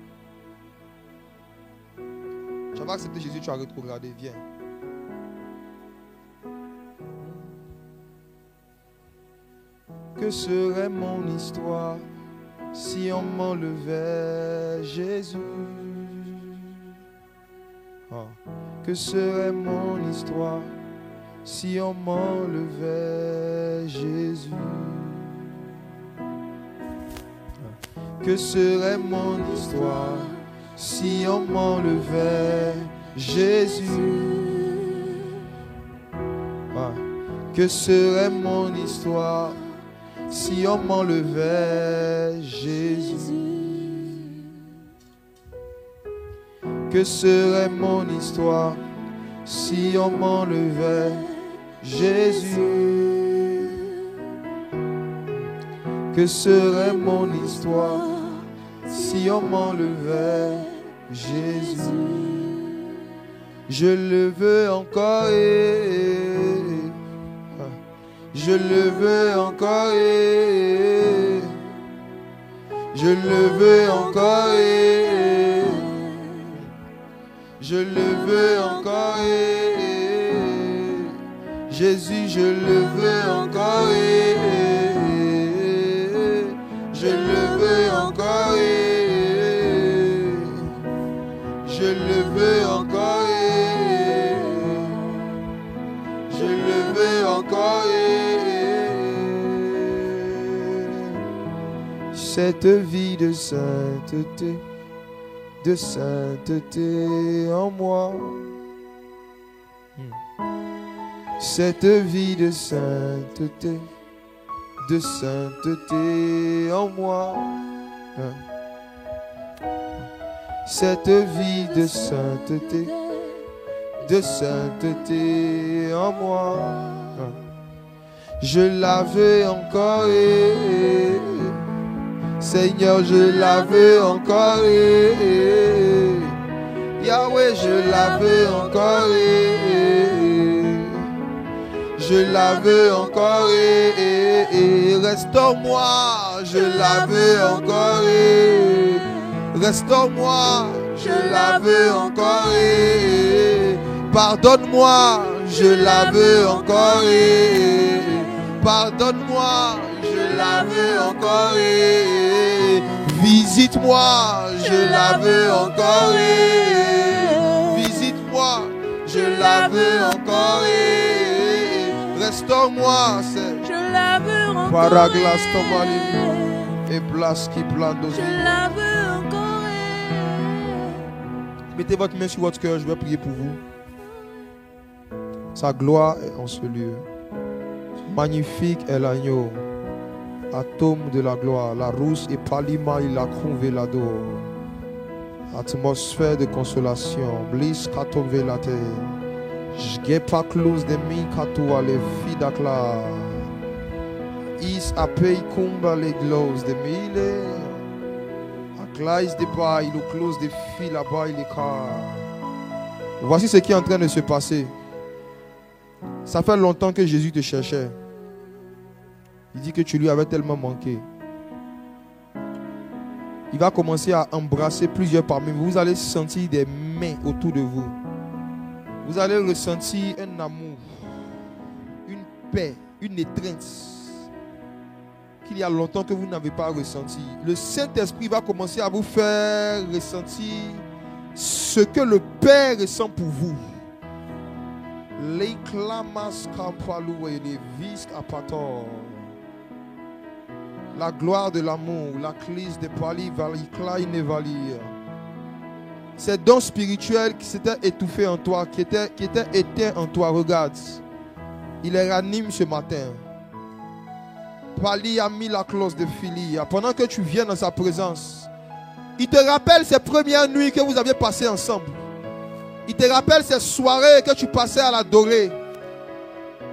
Speaker 1: Tu vas accepter Jésus, tu as rétrogradé. Viens. Que serait mon histoire si on m'enlevait Jésus? Oh. Que serait mon histoire si on m'enlevait Jésus? Que serait mon histoire si on m'enlevait Jésus? Ah. Que serait mon histoire si on m'enlevait Jésus? Que serait mon histoire si on m'enlevait Jésus? Que serait mon histoire si on m'enlevait Jésus? Je le veux encore je le veux encore je le veux encore je le veux encore Jésus, je le veux encore. Je le veux encore. Je le veux encore. Je le veux encore. Cette vie de sainteté en moi. Cette vie de sainteté en moi. Cette vie de sainteté en moi. Je la veux encore. Seigneur, je la veux encore. Yahweh, je la veux encore. Je la veux encore. Restaure-moi, je la veux encore. Restaure-moi, je la veux encore. Pardonne-moi, je la veux encore. Pardonne-moi, je la veux encore. Visite-moi, je la veux encore. Visite-moi, je la veux encore. Restaure-moi, Seigneur.
Speaker 3: Je la veux encore.
Speaker 1: Paraglas tomali et place qui plante d'eau.
Speaker 3: Je la veux encore.
Speaker 1: Mettez votre main sur votre cœur, je vais prier pour vous. Sa gloire est en ce lieu. Magnifique est l'agneau, atome de la gloire, la rousse et palima il a crouvé la dos. Atmosphère de consolation, bliss katové la terre. J'gepa close de mi katoua les fidakla. Is apei kumba les glose de mille. Aklais de bas, il close de fil là-bas, il est car. Voici ce qui est en train de se passer. Ça fait longtemps que Jésus te cherchait. Il dit que tu lui avais tellement manqué. Il va commencer à embrasser plusieurs parmi vous. Vous allez sentir des mains autour de vous. Vous allez ressentir un amour, une paix, une étreinte qu'il y a longtemps que vous n'avez pas ressenti. Le Saint-Esprit va commencer à vous faire ressentir ce que le Père ressent pour vous. La gloire de l'amour, la clise de Pali, ces dons spirituels qui s'étaient étouffés en toi, qui étaient éteints en toi, regarde. Il les ranime ce matin. Pali a mis la clause de Philia. Pendant que tu viens dans sa présence, il te rappelle ces premières nuits que vous aviez passées ensemble. Il te rappelle ces soirées que tu passais à l'adorer.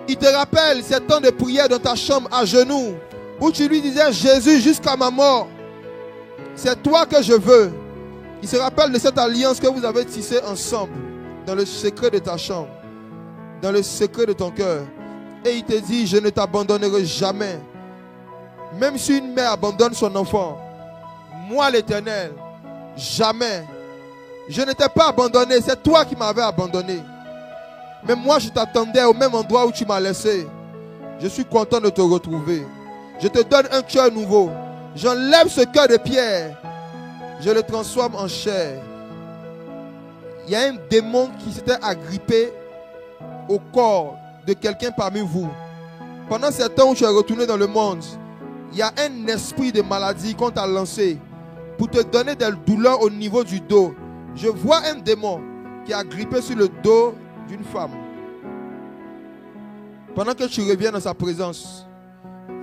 Speaker 1: Il te rappelle ces temps de prière dans ta chambre à genoux, où tu lui disais, Jésus, jusqu'à ma mort, c'est toi que je veux. Il se rappelle de cette alliance que vous avez tissée ensemble, dans le secret de ta chambre, dans le secret de ton cœur. Et il te dit, je ne t'abandonnerai jamais. Même si une mère abandonne son enfant, moi l'Éternel, jamais. Je ne t'ai pas abandonné, c'est toi qui m'avais abandonné. Mais moi je t'attendais au même endroit où tu m'as laissé. Je suis content de te retrouver. Je te donne un cœur nouveau. J'enlève ce cœur de pierre. Je le transforme en chair. Il y a un démon qui s'était agrippé au corps de quelqu'un parmi vous. Pendant ce temps où tu es retourné dans le monde, il y a un esprit de maladie qu'on t'a lancé pour te donner des douleurs au niveau du dos. Je vois un démon qui est agrippé sur le dos d'une femme. Pendant que tu reviens dans sa présence,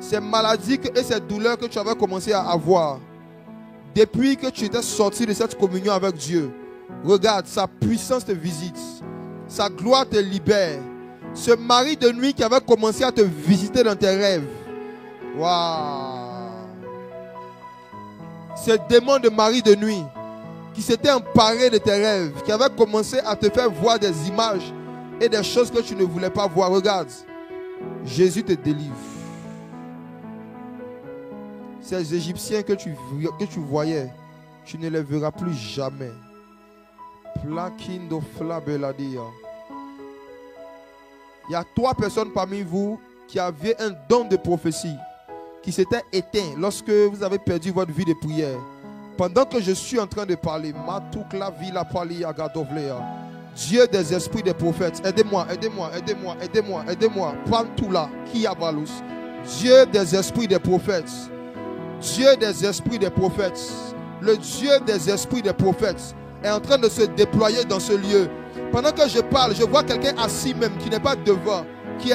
Speaker 1: ces maladies et ces douleurs que tu avais commencé à avoir, depuis que tu étais sorti de cette communion avec Dieu, regarde, sa puissance te visite. Sa gloire te libère. Ce mari de nuit qui avait commencé à te visiter dans tes rêves. Waouh! Ce démon de mari de nuit qui s'était emparé de tes rêves, qui avait commencé à te faire voir des images et des choses que tu ne voulais pas voir. Regarde, Jésus te délivre. Ces Égyptiens que tu voyais, tu ne les verras plus jamais. Plakindo flabeladia. Il y a 3 personnes parmi vous qui avaient un don de prophétie qui s'était éteint lorsque vous avez perdu votre vie de prière. Pendant que je suis en train de parler, Dieu des esprits des prophètes, aidez-moi, aidez-moi, aidez-moi, aidez-moi, aidez-moi. Pantula, Kiabalus. Dieu des esprits des prophètes, Dieu des esprits des prophètes, le Dieu des esprits des prophètes est en train de se déployer dans ce lieu. Pendant que je parle, je vois quelqu'un assis même qui n'est pas devant.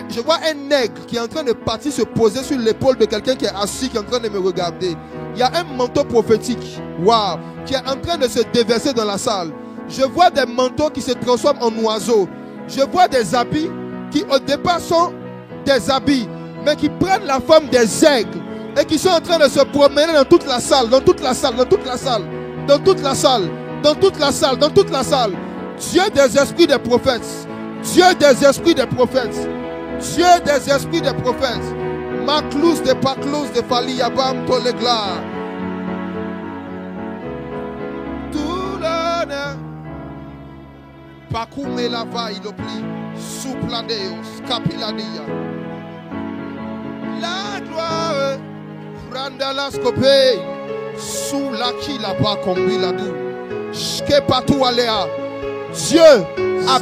Speaker 1: Je vois un nègre qui est en train de partir se poser sur l'épaule de quelqu'un qui est assis, qui est en train de me regarder. Il y a un manteau prophétique, waouh, qui est en train de se déverser dans la salle. Je vois des manteaux qui se transforment en oiseaux. Je vois des habits qui au départ sont des habits, mais qui prennent la forme des aigles et qui sont en train de se promener dans toute la salle, dans toute la salle, dans toute la salle, dans toute la salle, dans toute la salle, dans toute la salle. Dieu des esprits des prophètes, Dieu des esprits des prophètes, Dieu des esprits des prophètes. Maclous de Paclous de Faliyabam Tolegla. Tout l'honneur. Pakume la va il opli. Soupladeos Capiladia. La gloire. Randalascope. Sous la qui la pas combiladou. Shke patou aléa. Dieu a